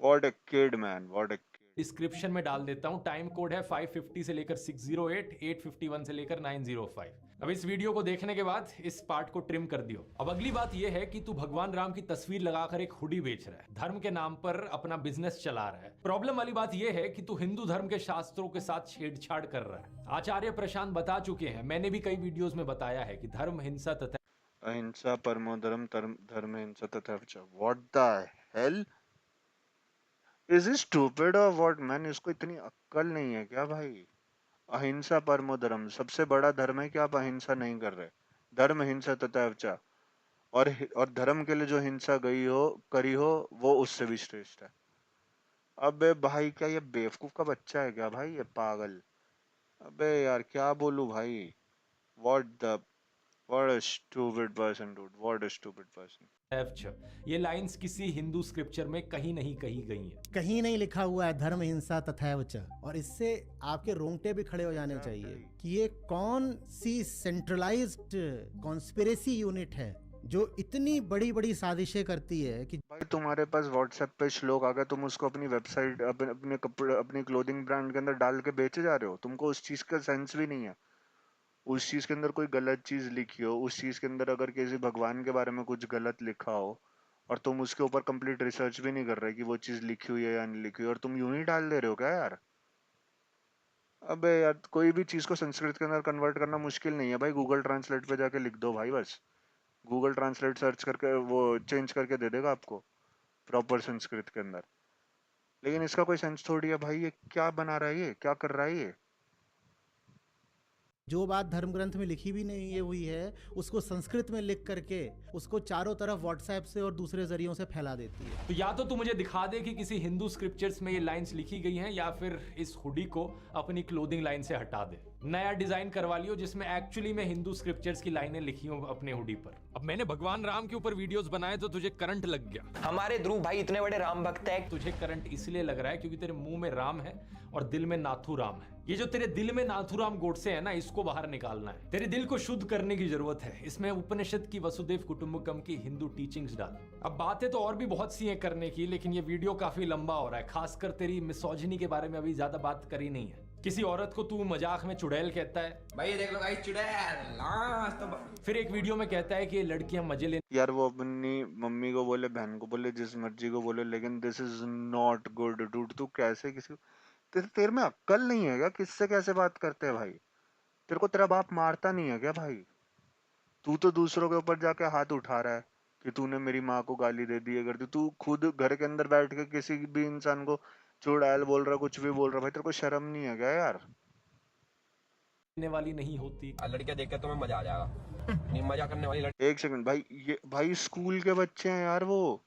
What a kid, man. What a kid. Description में डाल देता हूं। टाइम कोड है 550 से लेकर 608, 851 से लेकर 905। अब इस वीडियो को देखने के बाद इस पार्ट को ट्रिम कर दियो। अब अगली बात यह है कि तू भगवान राम की तस्वीर लगाकर एक हुडी बेच रहा है, धर्म के नाम पर अपना बिजनेस चला रहा है। प्रॉब्लम वाली बात यह है कि तू हिंदू धर्म के शास्त्रों के साथ छेड़छाड़ कर रहा है। आचार्य प्रशांत बता चुके हैं, मैंने भी कई वीडियोस में बताया है कि धर्म हिंसा तथा अहिंसा परमो धर्म, धर्म हिंसा तथा। What the hell? Is he stupid or what, man? इसको इतनी अक्ल नहीं है क्या भाई? अहिंसा परमो धर्म, सबसे बड़ा धर्म है कि आप अहिंसा नहीं कर रहे। धर्म हिंसा तथा च, और धर्म के लिए जो हिंसा करी हो वो उससे भी श्रेष्ठ है। अबे भाई क्या ये बेवकूफ का बच्चा है क्या भाई, ये पागल। अबे यार क्या बोलूं भाई। What a stupid person dude, what a stupid person. ये लाइंस किसी हिंदू स्क्रिप्चर में कहीं नहीं कही गई हैं। कहीं नहीं लिखा हुआ है धर्म हिंसा तथैव च। और इससे आपके रोंगटे भी खड़े हो जाने चाहिए कि ये कौन सी सेंट्रलाइज्ड कॉन्स्पिरेसी यूनिट है जो इतनी बड़ी बड़ी साजिशें करती है कि भाई तुम्हारे पास व्हाट्सएप पे श्लोक आ गया, तुम उसको अपनी वेबसाइट, अपने कपड़े, अपनी क्लोथिंग ब्रांड के अंदर डाल के बेचे जा रहे हो। तुमको उस चीज का सेंस भी नहीं है। उस चीज के अंदर कोई गलत चीज लिखी हो, उस चीज के अंदर अगर किसी भगवान के बारे में कुछ गलत लिखा हो, और तुम उसके ऊपर कंप्लीट रिसर्च भी नहीं कर रहे कि वो चीज लिखी हुई है या नहीं लिखी हुई, और तुम यूं ही डाल दे रहे हो क्या यार। अबे यार कोई भी चीज को संस्कृत के अंदर कन्वर्ट करना मुश्किल नहीं है भाई, गूगल ट्रांसलेट पे जाके लिख दो भाई बस। गूगल ट्रांसलेट सर्च करके वो चेंज करके दे देगा आपको प्रॉपर संस्कृत के अंदर। लेकिन इसका कोई सेंस थोड़ी है भाई, ये क्या बना रहा है, ये क्या कर रहा है ये। जो बात धर्म ग्रंथ में लिखी भी नहीं है हुई है उसको संस्कृत में लिख करके उसको चारों तरफ व्हाट्सएप से और दूसरे जरियों से फैला देती है। तो या तो तू मुझे दिखा दे कि किसी हिंदू स्क्रिप्चर्स में ये लाइंस लिखी गई हैं, या फिर इस हुडी को अपनी क्लोथिंग लाइन से हटा दे। नया डिजाइन करवा लियो जिसमें एक्चुअली में हिंदू स्क्रिप्चर्स की लाइनें लिखी हो अपने हुडी पर। अब मैंने भगवान राम के ऊपर वीडियोस बनाए तो तुझे करंट लग गया। हमारे ध्रुव भाई इतने बड़े राम भक्त है। तुझे करंट इसलिए लग रहा है क्योंकि तेरे मुंह में राम है और दिल में नाथू राम है। ये जो तेरे दिल में नाथूराम गोडसे है ना, इसको बाहर निकालना है। तेरे दिल को शुद्ध करने की जरूरत है। इसमें उपनिषद की वसुदेव कुटुंबकम की हिंदू टीचिंग्स डाल। अब बातें तो और भी बहुत सी हैं करने की, लेकिन ये वीडियो काफी लंबा हो रहा है। खासकर तेरी मिसोजिनी के बारे में अभी ज्यादा बात करी नहीं है। किसी औरत को तू मजाक में चुड़ैल कहता है, भाई देख लो गाइस, चुड़ैल। फिर एक वीडियो में कहता है कि ये लड़कियां मजे ले। यार वो अपनी मम्मी को बोले, बहन को बोले, जिस मर्जी को बोले, लेकिन this is not good dude. तू कैसे किसी तेरे में अक्ल नहीं है क्या? किससे कैसे बात करते हैं भाई? तेरे को तेरा बाप मारता नहीं है क्या भाई? तू तो दूसरों के ऊपर जाके हाथ उठा रहा है कि तूने मेरी माँ को गाली दे दी है, कर दी। तू खुद घर के अंदर बैठ के किसी भी इंसान को चुड़ैल बोल रहा, कुछ भी बोल रहा। भाई तेरे को शर्म नहीं है क्या यार? वाली नहीं होती। लड़कियां देख के तुम्हें मजा आ जाएगा। नहीं मजा करने वाली लड़की। एक सेकंड भाई, ये भाई स्कूल के बच्चे हैं यार वो।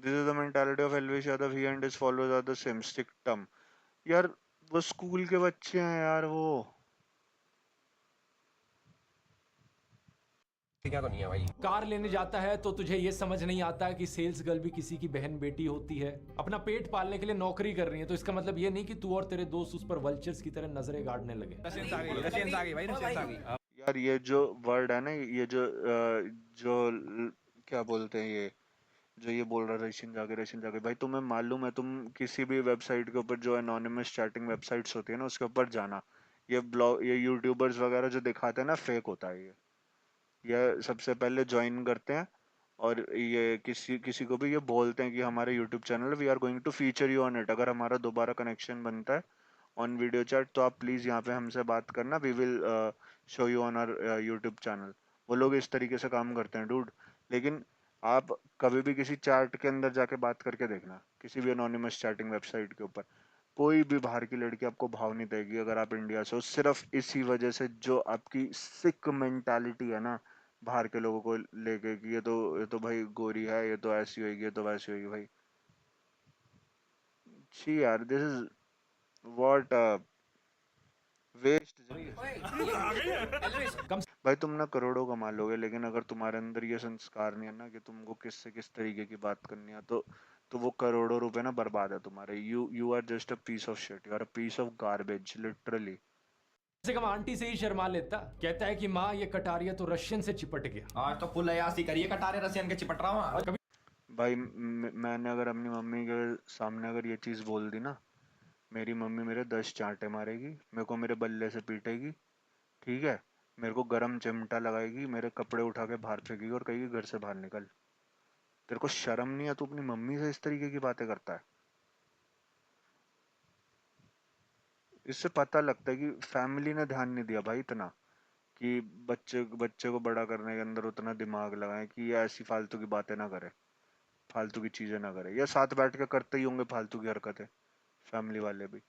This is the mentality of Elvish Yadav. He and his followers are the same. Stick dumb. यार वो स्कूल के बच्चे हैं यार वो। क्या तो नहीं है भाई। कार लेने जाता है तो तुझे ये समझ नहीं आता है कि सेल्स गर्ल भी किसी की बहन बेटी होती है। अपना पेट पालने के लिए नौकरी कर रही है, तो इसका मतलब ये नहीं कि तू और तेरे दोस्त उस पर वल्चर्स की तरह नजरें गाड़ने लगे। यार ये जो वर्ड है ना, ये जो क्या बोलते हैं, ये जो ये बोल रहा है रशियन जाके भाई तुम्हें मालूम है, तुम किसी भी वेबसाइट के ऊपर जो एनोनिमस चैटिंग वेबसाइट्स होती है ना, उसके ऊपर जाना, ये ब्लॉग, ये यूट्यूबर्स वगैरह जो दिखाते हैं ना, फेक होता है ये सबसे पहले ज्वाइन करते हैं और ये किसी को भी ये बोलते हैं कि हमारे YouTube channel, we are going to feature you on it. अगर हमारा दोबारा कनेक्शन बनता है ऑन वीडियो चैट तो आप प्लीज़ यहाँ पे हमसे बात करना, we will show you on our YouTube channel. वो लोग इस तरीके से काम करते हैं डूड। लेकिन आप कभी भी किसी चैट के अंदर जाके बात करके देखना, किसी भी एनोनिमस चैटिंग वेबसाइट के ऊपर, कोई भी बाहर की लड़की आपको भाव नहीं देगी अगर आप इंडिया से हो। सिर्फ इसी वजह से जो आपकी सिक मेंटालिटी है ना बाहर के लोगों को लेके कि ये तो भाई गोरी है, ये तो ऐसी होगी, ये तो वैसी होगी। भाई छी यार, दिस इज व्हाट वेस्ट। भाई तुम ना करोड़ों कमा लोगे, लेकिन अगर तुम्हारे अंदर ये संस्कार नहीं है ना कि तुमको किससे किस तरीके की बात करनी है, तो वो करोड़ों रुपए ना बर्बाद है तुम्हारे। You are just a piece of shit, you are a piece of garbage, literally. से कम आंटी से ही शर्मा लेता, कहता है कि माँ ये कटारिया तो रशियन से चिपट गया। आज तो फुल अयासी करिए, कटारे रशियन के चिपट रहा हूँ। भाई मैंने अगर अपनी मम्मी के सामने अगर ये चीज़ बोल दी ना, मेरी मम्मी मेरे 10 चांटे मारेगी, मेरे को मेरे बल्ले से पीटेगी, ठीक है, मेरे को गरम चिमटा लगाएगी, मेरे कपड़े उठा के बाहर फेंकेगी और कहेगी घर से बाहर निकल। तेरे को शर्म नहीं है? तू अपनी मम्मी से इस तरीके की बातें करता है। इससे पता लगता है कि फैमिली ने ध्यान नहीं दिया भाई इतना कि बच्चे को बड़ा करने के अंदर उतना दिमाग लगाएं कि ये ऐसी फालतू की बातें ना करे, फालतू की चीजें ना करे, या साथ बैठ के करते ही होंगे फालतू की हरकतें फैमिली वाले भी।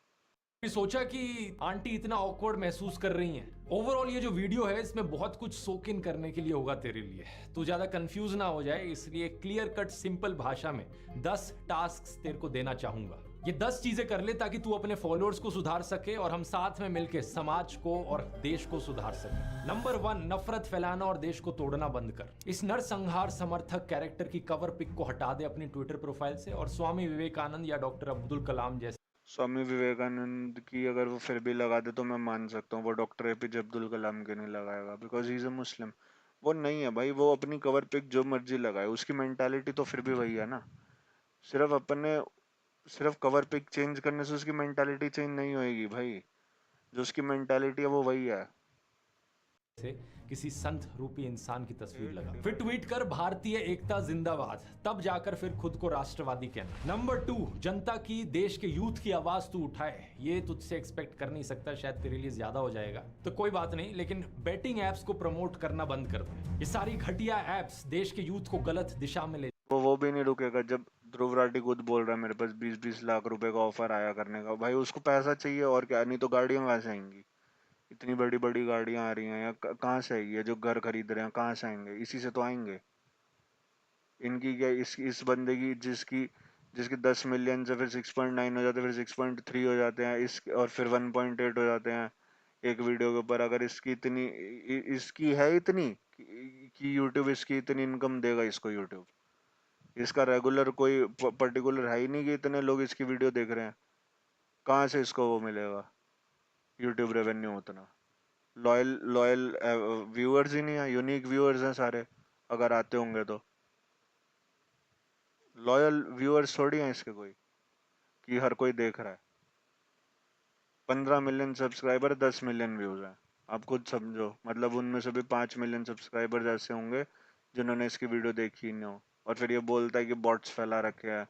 सोचा कि आंटी इतना ऑकवर्ड महसूस कर रही हैं। ओवरऑल ये जो वीडियो है इसमें बहुत कुछ सोक इन करने के लिए होगा तेरे लिए। तू ज्यादा कंफ्यूज ना हो जाए, इसलिए क्लियर कट सिंपल भाषा में 10 टास्क तेरे को देना चाहूंगा। ये 10 चीजें कर ले ताकि तू अपने फॉलोअर्स को सुधार सके और हम साथ में मिलकर समाज को और देश को सुधार सके। नंबर 1, नफरत फैलाना और देश को तोड़ना बंद कर। इस नरसंहार समर्थक कैरेक्टर की कवर पिक को हटा दे अपनी ट्विटर प्रोफाइल से और स्वामी विवेकानंद या डॉक्टर अब्दुल कलाम जैसे स्वामी विवेकानंद की अगर वो फिर भी लगा दे तो मैं मान सकता हूँ, वो डॉक्टर एपीजे अब्दुल कलाम के नहीं लगाएगा, बिकॉज ही इज अ मुस्लिम। वो नहीं है भाई, वो अपनी कवर पिक जो मर्जी लगाए, उसकी मेंटालिटी तो फिर भी वही है ना। सिर्फ कवर पिक चेंज करने से उसकी मेंटालिटी चेंज नहीं होएगी भाई, जो उसकी मेंटालिटी है वो वही है। से किसी संत रूपी इंसान की तस्वीर लगा, फिर ट्वीट कर भारतीय एकता जिंदाबाद, तब जाकर फिर खुद को राष्ट्रवादी कहना। नंबर 2, जनता की, देश के यूथ की आवाज तू उठाए। ये तुझसे एक्सपेक्ट कर नहीं सकता, शायद तेरे लिए ज्यादा हो जाएगा, तो कोई बात नहीं, लेकिन बेटिंग एप्स को प्रमोट करना बंद कर दे। ये सारी घटिया एप्स देश के यूथ को गलत दिशा में ले वो भी नहीं रुकेगा। जब ध्रुव राठी खुद बोल रहा है मेरे पास 20-20 लाख रुपए का ऑफर आया करने का, भाई उसको पैसा चाहिए और क्या, नहीं तो गाड़ियां कहाँ से आएंगी? इतनी बड़ी बड़ी गाड़ियां आ रही हैं, या कहाँ से आएगी? जो घर खरीद रहे हैं कहाँ से आएंगे? इसी से तो आएंगे। इनकी क्या, इस बंदे की जिसकी 10 मिलियन से फिर 6.9 हो जाते हैं, फिर 6.3 हो जाते हैं, इस और फिर 1.8 हो जाते हैं एक वीडियो के ऊपर। अगर इसकी है इतनी कि यूट्यूब इसकी इतनी इनकम देगा इसको, यूट्यूब इसका रेगुलर कोई पर्टिकुलर है ही नहीं कि इतने लोग इसकी वीडियो देख रहे हैं, कहाँ से इसको वो मिलेगा यूट्यूब रेवेन्यू उतना? लॉयल लॉयल व्यूअर्स ही नहीं है, यूनिक व्यूअर्स हैं सारे, अगर आते होंगे तो। लॉयल व्यूअर्स थोड़ी हैं इसके कोई कि हर कोई देख रहा है। 15 मिलियन सब्सक्राइबर, 10 मिलियन व्यूज हैं, आप खुद समझो। मतलब उनमें से भी 5 मिलियन सब्सक्राइबर ऐसे होंगे जिन्होंने इसकी वीडियो देखी नहीं हो, और फिर ये बोलता है कि बॉट्स फैला रखे हैं,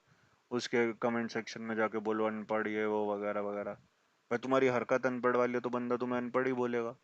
उसके कमेंट सेक्शन में जाके बोलो अनपढ़ ये वो वगैरह वगैरह। भाई तुम्हारी हरकत अनपढ़ वाली है तो बंदा तुम्हें अनपढ़ ही बोलेगा।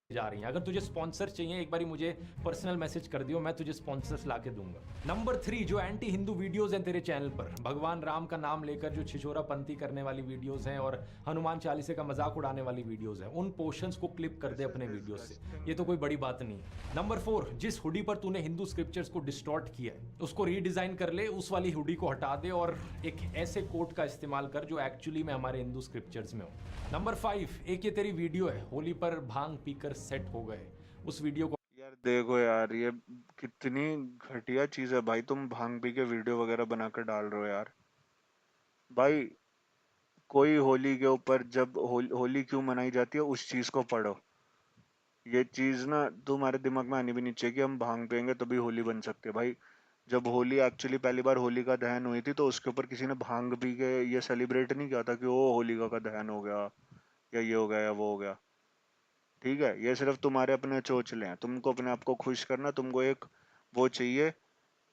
जा रही हैं। अगर तुझे स्पॉन्सर चाहिए एक बारी मुझे पर्सनल मैसेज कर दियो, मैं तुझे स्पॉन्सर्स लाके दूंगा। नंबर 3, जो एंटी हिंदू वीडियोस हैं तेरे चैनल पर, भगवान राम का नाम लेकर जो छिछोरापंथी करने वाली वीडियोस हैं और हनुमान चालीसे का मजाक उड़ाने वाली वीडियोस हैं, उन पोर्शंस को क्लिप कर दे अपने वीडियो से, ये तो कोई बड़ी बात नहीं है। नंबर 4, जिस हुडी पर तूने हिंदू स्क्रिप्चर्स को डिस्टॉर्ट किया है उसको रीडिजाइन कर ले, उस वाली हुडी को हटा दे और एक ऐसे कोट का इस्तेमाल कर जो एक्चुअली में हमारे हिंदू स्क्रिप्चर्स में हो। नंबर 5, एक ये तेरी वीडियो है होली पर भांग पीकर सेट हो गए, उस वीडियो को यार देखो यार, ये कितनी घटिया चीज है भाई, तुम भांग पी के वीडियो वगैरह बनाकर डाल रहे हो यार। भाई कोई होली के ऊपर जब होली क्यों मनाई जाती है उस चीज को पढ़ो। ये चीज ना तुम्हारे दिमाग में आनी भी नहीं चाहिए कि हम भांग पियेंगे तभी होली बन सकती है। भाई जब होली एक्चुअली पहली बार होली का दहन हुई थी तो उसके ऊपर किसी ने भांग पी के ये सेलिब्रेट नहीं किया था कि ओ होलिका का दहन हो गया या ये हो गया या वो हो गया। ठीक है, ये सिर्फ तुम्हारे अपने चोचले हैं, तुमको अपने आप को खुश करना, तुमको एक वो चाहिए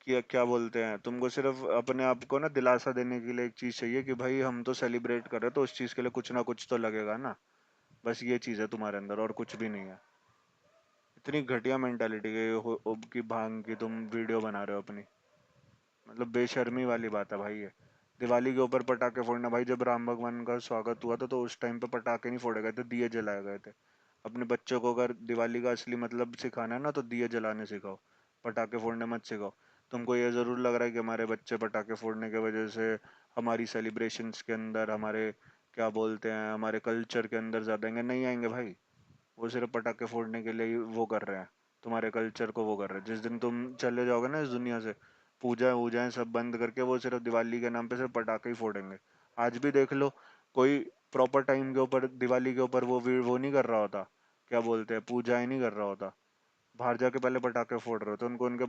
कि क्या बोलते हैं, तुमको सिर्फ अपने आप को ना दिलासा देने के लिए एक चीज चाहिए कि भाई हम तो सेलिब्रेट कर रहे हैं तो उस चीज के लिए कुछ ना कुछ तो लगेगा ना। बस ये चीज है तुम्हारे अंदर और कुछ भी नहीं है। इतनी घटिया मेंटालिटी की भांग की तुम वीडियो बना रहे हो अपनी, मतलब बेशर्मी वाली बात है भाई ये। दिवाली के ऊपर पटाखे फोड़ना, भाई जब राम भगवान का स्वागत हुआ था तो उस टाइम पे पटाखे नहीं फोड़े गए थे, दिए जलाए गए थे। अपने बच्चों को अगर दिवाली का असली मतलब सिखाना है ना तो दिए जलाने सिखाओ, पटाखे फोड़ने मत सिखाओ। तुमको ये ज़रूर लग रहा है कि हमारे बच्चे पटाखे फोड़ने की वजह से हमारी सेलिब्रेशंस के अंदर, हमारे क्या बोलते हैं, हमारे कल्चर के अंदर ज़्यादा आएंगे, नहीं आएंगे भाई। वो सिर्फ पटाखे फोड़ने के लिए ही वो कर रहे हैं, तुम्हारे कल्चर को वो कर रहे हैं। जिस दिन तुम चले जाओगे ना इस दुनिया से, पूजा वूजाएं सब बंद करके वो सिर्फ दिवाली के नाम पे सिर्फ पटाखे ही फोड़ेंगे। आज भी देख लो, कोई प्रॉपर टाइम के ऊपर दिवाली के ऊपर वो नहीं कर रहा होता, क्या बोलते हैं, पूजाएं नहीं कर रहा होता, बाहर जाके पहले पटाखे फोड़ रहे होते। उनको उनके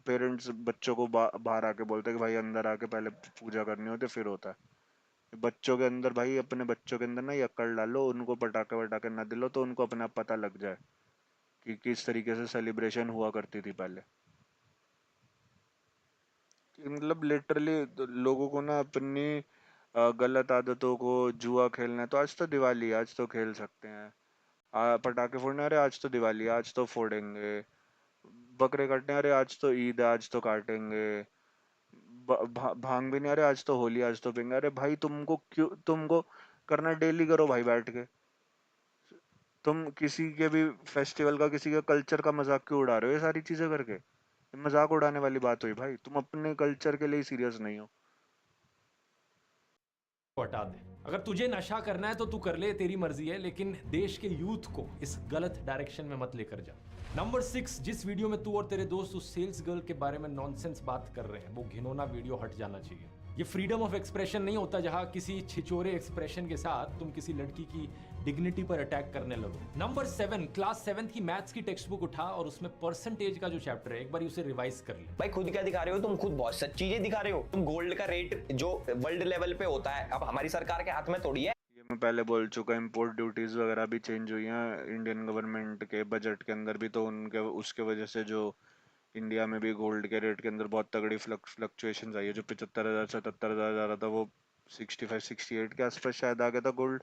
पेरेंट्स बच्चों को बाहर आके बोलते हैं कि भाई अंदर आके पहले पूजा करनी होती फिर होता है। बच्चों के अंदर भाई, अपने बच्चों के अंदर ना ये अक्ल डालो, उनको पटाखे वटाखे ना दिलो तो उनको अपने आप पता लग जाए कि किस तरीके से सेलिब्रेशन हुआ करती थी पहले। मतलब लिटरली लोगों को ना अपनी गलत आदतों को, जुआ खेलना है तो आज तो दिवाली है, आज तो खेल सकते हैं। पटाखे फोड़ने, अरे आज तो दिवाली है, आज तो फोड़ेंगे। बकरे काटने, अरे आज तो ईद है, आज तो काटेंगे। भांग भी नहीं, अरे आज तो होली, आज तो पियेंगे। अरे भाई तुमको क्यों, तुमको करना डेली करो भाई बैठ के। तुम किसी के भी फेस्टिवल का, किसी के कल्चर का मजाक क्यों उड़ा रहे हो ये सारी चीजें करके? ये मजाक उड़ाने वाली बात हुई भाई, तुम अपने कल्चर के लिए सीरियस नहीं हो। हटा दे। अगर तुझे नशा करना है तो तू कर ले, तेरी मर्जी है, लेकिन देश के यूथ को इस गलत डायरेक्शन में मत लेकर जा। नंबर 6, जिस वीडियो में तू और तेरे दोस्त उस सेल्स गर्ल के बारे में नॉनसेंस बात कर रहे हैं, वो घिनौना वीडियो हट जाना चाहिए। ये फ्रीडम ऑफ एक्सप्रेशन नहीं होता जहां किसी छिचोरे एक्सप्रेशन के साथ तुम किसी लड़की की डिग्निटी पर अटैक करने लगो। नंबर 7, क्लास 7 की मैथ्स की टेक्स्ट बुक उठा और उसमें परसेंटेज का जो चैप्टर है एक बार उसे रिवाइज कर ले। भाई खुद क्या दिखा रहे हो तुम? खुद बहुत सच चीजें दिखा रहे हो। तुम गोल्ड का रेट जो वर्ल्ड लेवल पे होता है अब हमारी सरकार के हाथ में थोड़ी है। ये मैं पहले बोल चुका, इंपोर्ट ड्यूटीज वगैरह भी चेंज हुई हैं इंडियन गवर्नमेंट के बजट के अंदर भी, तो उनके उसके वजह से जो इंडिया में भी गोल्ड के रेट के अंदर बहुत तगड़ी फ्लक्चुएशन आई है। जो 75,000 77,000 जा रहा था वो 65-68 के आसपास शायद आ गया था गोल्ड।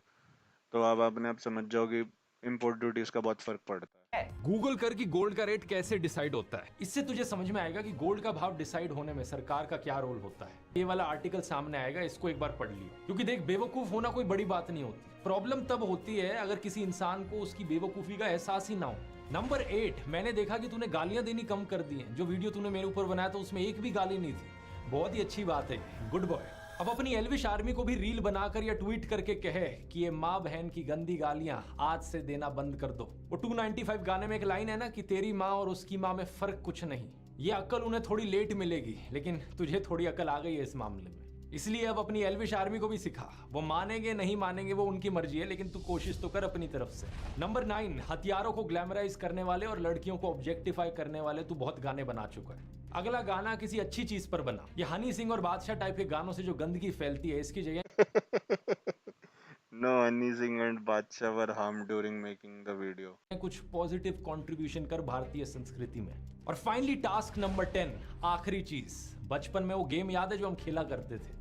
तो अब आपने समझ जाओ कि इंपोर्ट ड्यूटीज का बहुत फर्क पड़ता है। गूगल कर कि गोल्ड का रेट कैसे डिसाइड होता है, इससे तुझे समझ में आएगा कि गोल्ड का भाव डिसाइड होने में सरकार का क्या रोल होता है। ये वाला आर्टिकल सामने आएगा, इसको एक बार पढ़ लियो, क्योंकि देख बेवकूफ होना कोई बड़ी बात नहीं होती। प्रॉब्लम तब होती है अगर किसी इंसान को उसकी बेवकूफी का एहसास ही ना हो। नंबर 8, मैंने देखा कि तूने गालियां देनी कम कर दी हैं। जो वीडियो तूने मेरे ऊपर बनाया था उसमें एक भी गाली नहीं थी। बहुत ही अच्छी बात है, गुड बॉय। अब अपनी एल्विश आर्मी को भी रील बनाकर या ट्वीट करके कहे कि ये माँ बहन की गंदी गालियां आज से देना बंद कर दो। वो 295 गाने में एक लाइन है ना कि तेरी माँ और उसकी माँ में फर्क कुछ नहीं। ये अक्ल उन्हें थोड़ी लेट मिलेगी, लेकिन तुझे थोड़ी अक्ल आ गई है इस मामले में। इसलिए अब अपनी एल्विश आर्मी को भी सिखा। वो मानेंगे नहीं मानेंगे वो उनकी मर्जी है, लेकिन तू कोशिश तो कर अपनी तरफ से। नंबर 9, हथियारों को ग्लैमराइज करने वाले और लड़कियों को ऑब्जेक्टिफाई करने वाले तू बहुत गाने बना चुका है। अगला गाना किसी अच्छी चीज पर बना। ये हनी सिंह और बादशाह टाइप के गानों से जो गंदगी फैलती है, इसकी जगह No, Honey Singh and Badshah were harmed during making the video. कुछ पॉजिटिव कंट्रीब्यूशन कर भारतीय संस्कृति में। और फाइनली टास्क नंबर 10, आखिरी चीज। बचपन में वो गेम याद है जो हम खेला करते थे?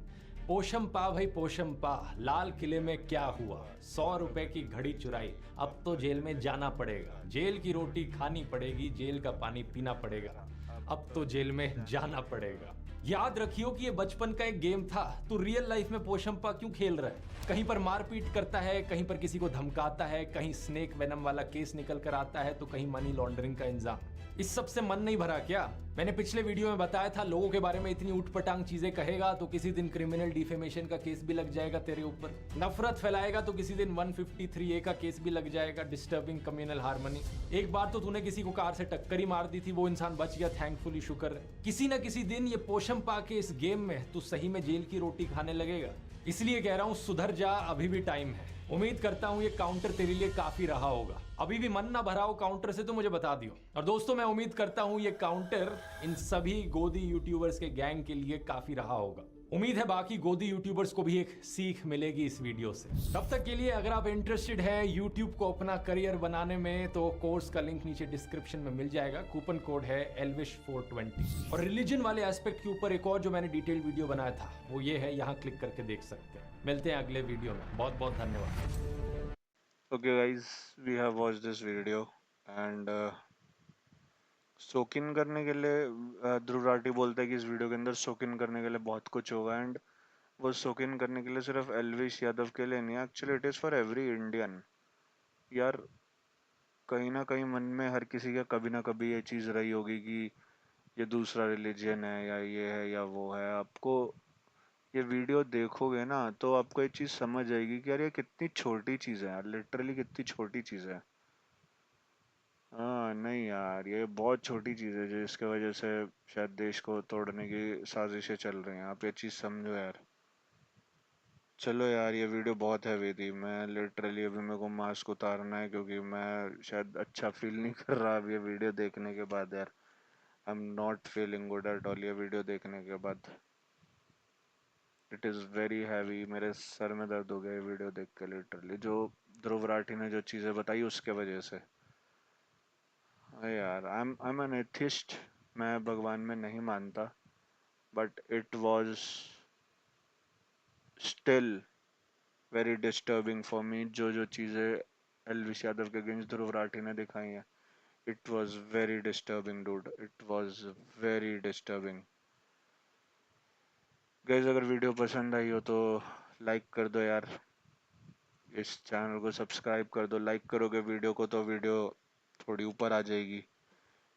पोशम पा भाई पोशम पा, लाल किले में क्या हुआ, 100 रुपए की घड़ी चुराई, अब तो जेल में जाना पड़ेगा, जेल की रोटी खानी पड़ेगी, जेल का पानी पीना पड़ेगा, अब तो जेल में जाना पड़ेगा। याद रखियो कि ये बचपन का एक गेम था। तू रियल लाइफ में पोशंपा क्यों खेल रहा है? कहीं पर मारपीट करता है, कहीं पर किसी को धमकाता है, कहीं स्नेक वेनम वाला केस निकल कर आता है, तो कहीं मनी लॉन्ड्रिंग का इंजाम। इस सब से मन नहीं भरा क्या? मैंने पिछले वीडियो में बताया था, लोगों के बारे में इतनी उठपटांग चीजें कहेगा तो किसी दिन क्रिमिनल डिफेमेशन का केस भी लग जाएगा तेरे ऊपर। नफरत फैलाएगा तो किसी दिन 153A का केस भी लग जाएगा, डिस्टर्बिंग कम्युनल हार्मनी। एक बार तो तूने किसी को कार से टक्कर ही मार दी थी, वो इंसान बच गया, थैंकफुली शुक्र है। किसी न किसी दिन ये पोशम पा के इस गेम में तू सही में जेल की रोटी खाने लगेगा। इसलिए कह रहा हूँ सुधर जा, अभी भी टाइम है। उम्मीद करता हूँ ये काउंटर तेरे लिए काफी रहा होगा। अभी भी मन ना भरा हो काउंटर से तो मुझे बता दियो। और दोस्तों मैं उम्मीद करता हूँ ये काउंटर इन सभी गोदी यूट्यूबर्स के गैंग के लिए काफी रहा होगा। उम्मीद है बाकी गोदी यूट्यूबर्स को भी एक सीख मिलेगी इस वीडियो से। तब तक के लिए अगर आप इंटरेस्टेड है यूट्यूब को अपना करियर बनाने में, तो कोर्स का लिंक नीचे डिस्क्रिप्शन में मिल जाएगा। कूपन कोड है elvish420। और रिलीजन वाले एस्पेक्ट के ऊपर एक और जो मैंने डिटेल वीडियो बनाया था वो ये है, यहाँ क्लिक करके देख सकते हैं। मिलते हैं अगले वीडियो में, बहुत बहुत धन्यवाद। Okay guys, we have watched this video and सोक इन करने के लिए ध्रुव राठी बोलता है कि इस वीडियो के अंदर सोक इन करने के लिए बहुत कुछ होगा। एंड वो सोक इन करने के लिए सिर्फ एल्विश यादव के लिए नहीं, actually it is for every Indian. यार कहीं ना कहीं मन में हर किसी का कभी ना कभी ये चीज़ रही होगी कि ये दूसरा रिलीजन है या ये है या वो है। आपको ये वीडियो देखोगे ना तो आपको ये चीज़ समझ आएगी कि यार ये कितनी छोटी चीज़ है यार, लिटरली कितनी छोटी चीज़ है। हाँ नहीं यार, ये बहुत छोटी चीज़ है जिसके वजह से शायद देश को तोड़ने की साजिशें चल रही हैं। आप ये चीज़ समझो यार। चलो यार, ये वीडियो बहुत हैवी थी। मैं लिटरली अभी मेरे को मास्क उतारना है क्योंकि मैं शायद अच्छा फील नहीं कर रहा अब ये वीडियो देखने के बाद यार। I am not feeling good at all ये वीडियो देखने के बाद। इट इज़ वेरी हैवी, मेरे सर में दर्द हो गया ये वीडियो देख के लिटरली। जो ध्रुव राठी ने जो चीज़ें बताई उसके वजह से। यार आई एम एन एथिस्ट, मैं भगवान में नहीं मानता, but it was still very disturbing for me. जो चीज़ें एल्विश यादव के अगेंस्ट ध्रुव राठी ने दिखाई हैं, it was very disturbing dude, it was very disturbing. Guys अगर वीडियो पसंद आई हो तो लाइक कर दो यार, इस चैनल को सब्सक्राइब कर दो। लाइक करोगे वीडियो को तो वीडियो थोड़ी ऊपर आ जाएगी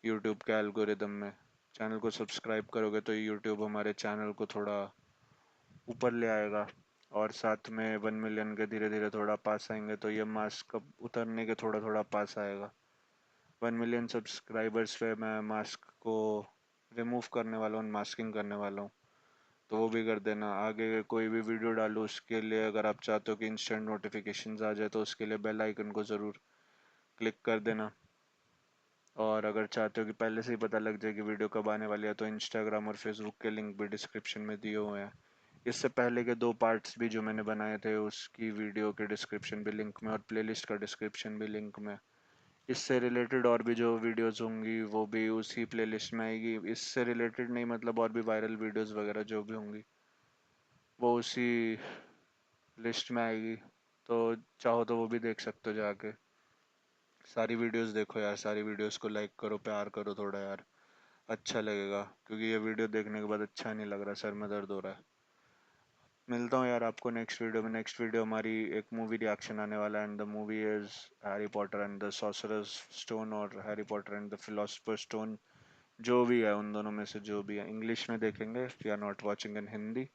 यूट्यूब के एल्गोरिदम में। चैनल को सब्सक्राइब करोगे तो यूट्यूब हमारे चैनल को थोड़ा ऊपर ले आएगा। और साथ में 1 मिलियन के धीरे धीरे थोड़ा पास आएंगे तो ये मास्क उतरने के थोड़ा थोड़ा पास आएगा। 1 मिलियन सब्सक्राइबर्स पे मैं मास्क को रिमूव करने वाला हूँ, मास्किंग करने वाला हूँ, तो वो भी कर देना। आगे कोई भी वीडियो डालूँ उसके लिए अगर आप चाहते हो कि इंस्टेंट नोटिफिकेशंस आ जाए तो उसके लिए बेल आइकन को ज़रूर क्लिक कर देना। और अगर चाहते हो कि पहले से ही पता लग जाए कि वीडियो कब आने वाली है तो इंस्टाग्राम और फेसबुक के लिंक भी डिस्क्रिप्शन में दिए हुए हैं। इससे पहले के 2 पार्ट्स भी जो मैंने बनाए थे उसकी वीडियो के डिस्क्रिप्शन भी लिंक में और प्लेलिस्ट का डिस्क्रिप्शन भी लिंक में। इससे रिलेटेड और भी जो वीडियोस होंगी वो भी उसी प्लेलिस्ट में आएगी। इससे रिलेटेड नहीं मतलब और भी वायरल वीडियोस वगैरह जो भी होंगी वो उसी लिस्ट में आएगी, तो चाहो तो वो भी देख सकते हो जाके। सारी वीडियोस देखो यार, सारी वीडियोस को लाइक करो, प्यार करो थोड़ा यार, अच्छा लगेगा। क्योंकि ये वीडियो देखने के बाद अच्छा नहीं लग रहा, सर में दर्द हो रहा है। मिलता हूँ यार आपको नेक्स्ट वीडियो में। नेक्स्ट वीडियो हमारी एक मूवी रिएक्शन आने वाला है and the movie is Harry Potter and the sorcerer's stone और Harry Potter and the philosopher stone, जो भी है उन दोनों में से जो भी है। इंग्लिश में देखेंगे, we are not watching in Hindi.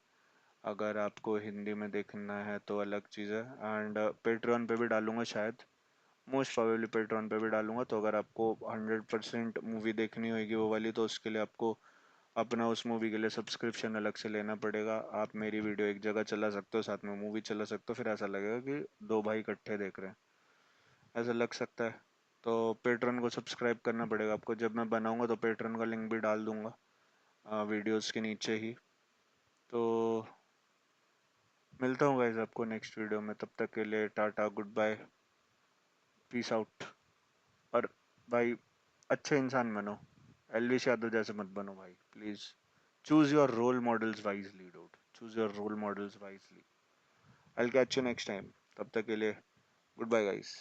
अगर आपको हिंदी में देखना है तो अलग चीज़ है। एंड पेट्रॉन पे भी डालूंगा शायद, मोस्ट प्रोबेबली पेट्रॉन पे भी डालूंगा। तो अगर आपको 100% मूवी देखनी होगी वो वाली तो उसके लिए आपको अपना उस मूवी के लिए सब्सक्रिप्शन अलग से लेना पड़ेगा। आप मेरी वीडियो एक जगह चला सकते हो, साथ में मूवी चला सकते हो, फिर ऐसा लगेगा कि 2 भाई इकट्ठे देख रहे हैं, ऐसा लग सकता है। तो पेट्रॉन को सब्सक्राइब करना पड़ेगा आपको। जब मैं बनाऊंगा तो पेट्रॉन का लिंक भी डाल दूंगा वीडियोस के नीचे ही। तो मिलता हूँ गाइस आपको नेक्स्ट वीडियो में, तब तक के लिए tata, good bye, peace out. और भाई अच्छे इंसान बनो, एलविश यादव जैसे मत बनो भाई please. Choose your role models wisely dude, choose your role models wisely. I will catch you next time, तब तक के लिए गुड बाय गाइस।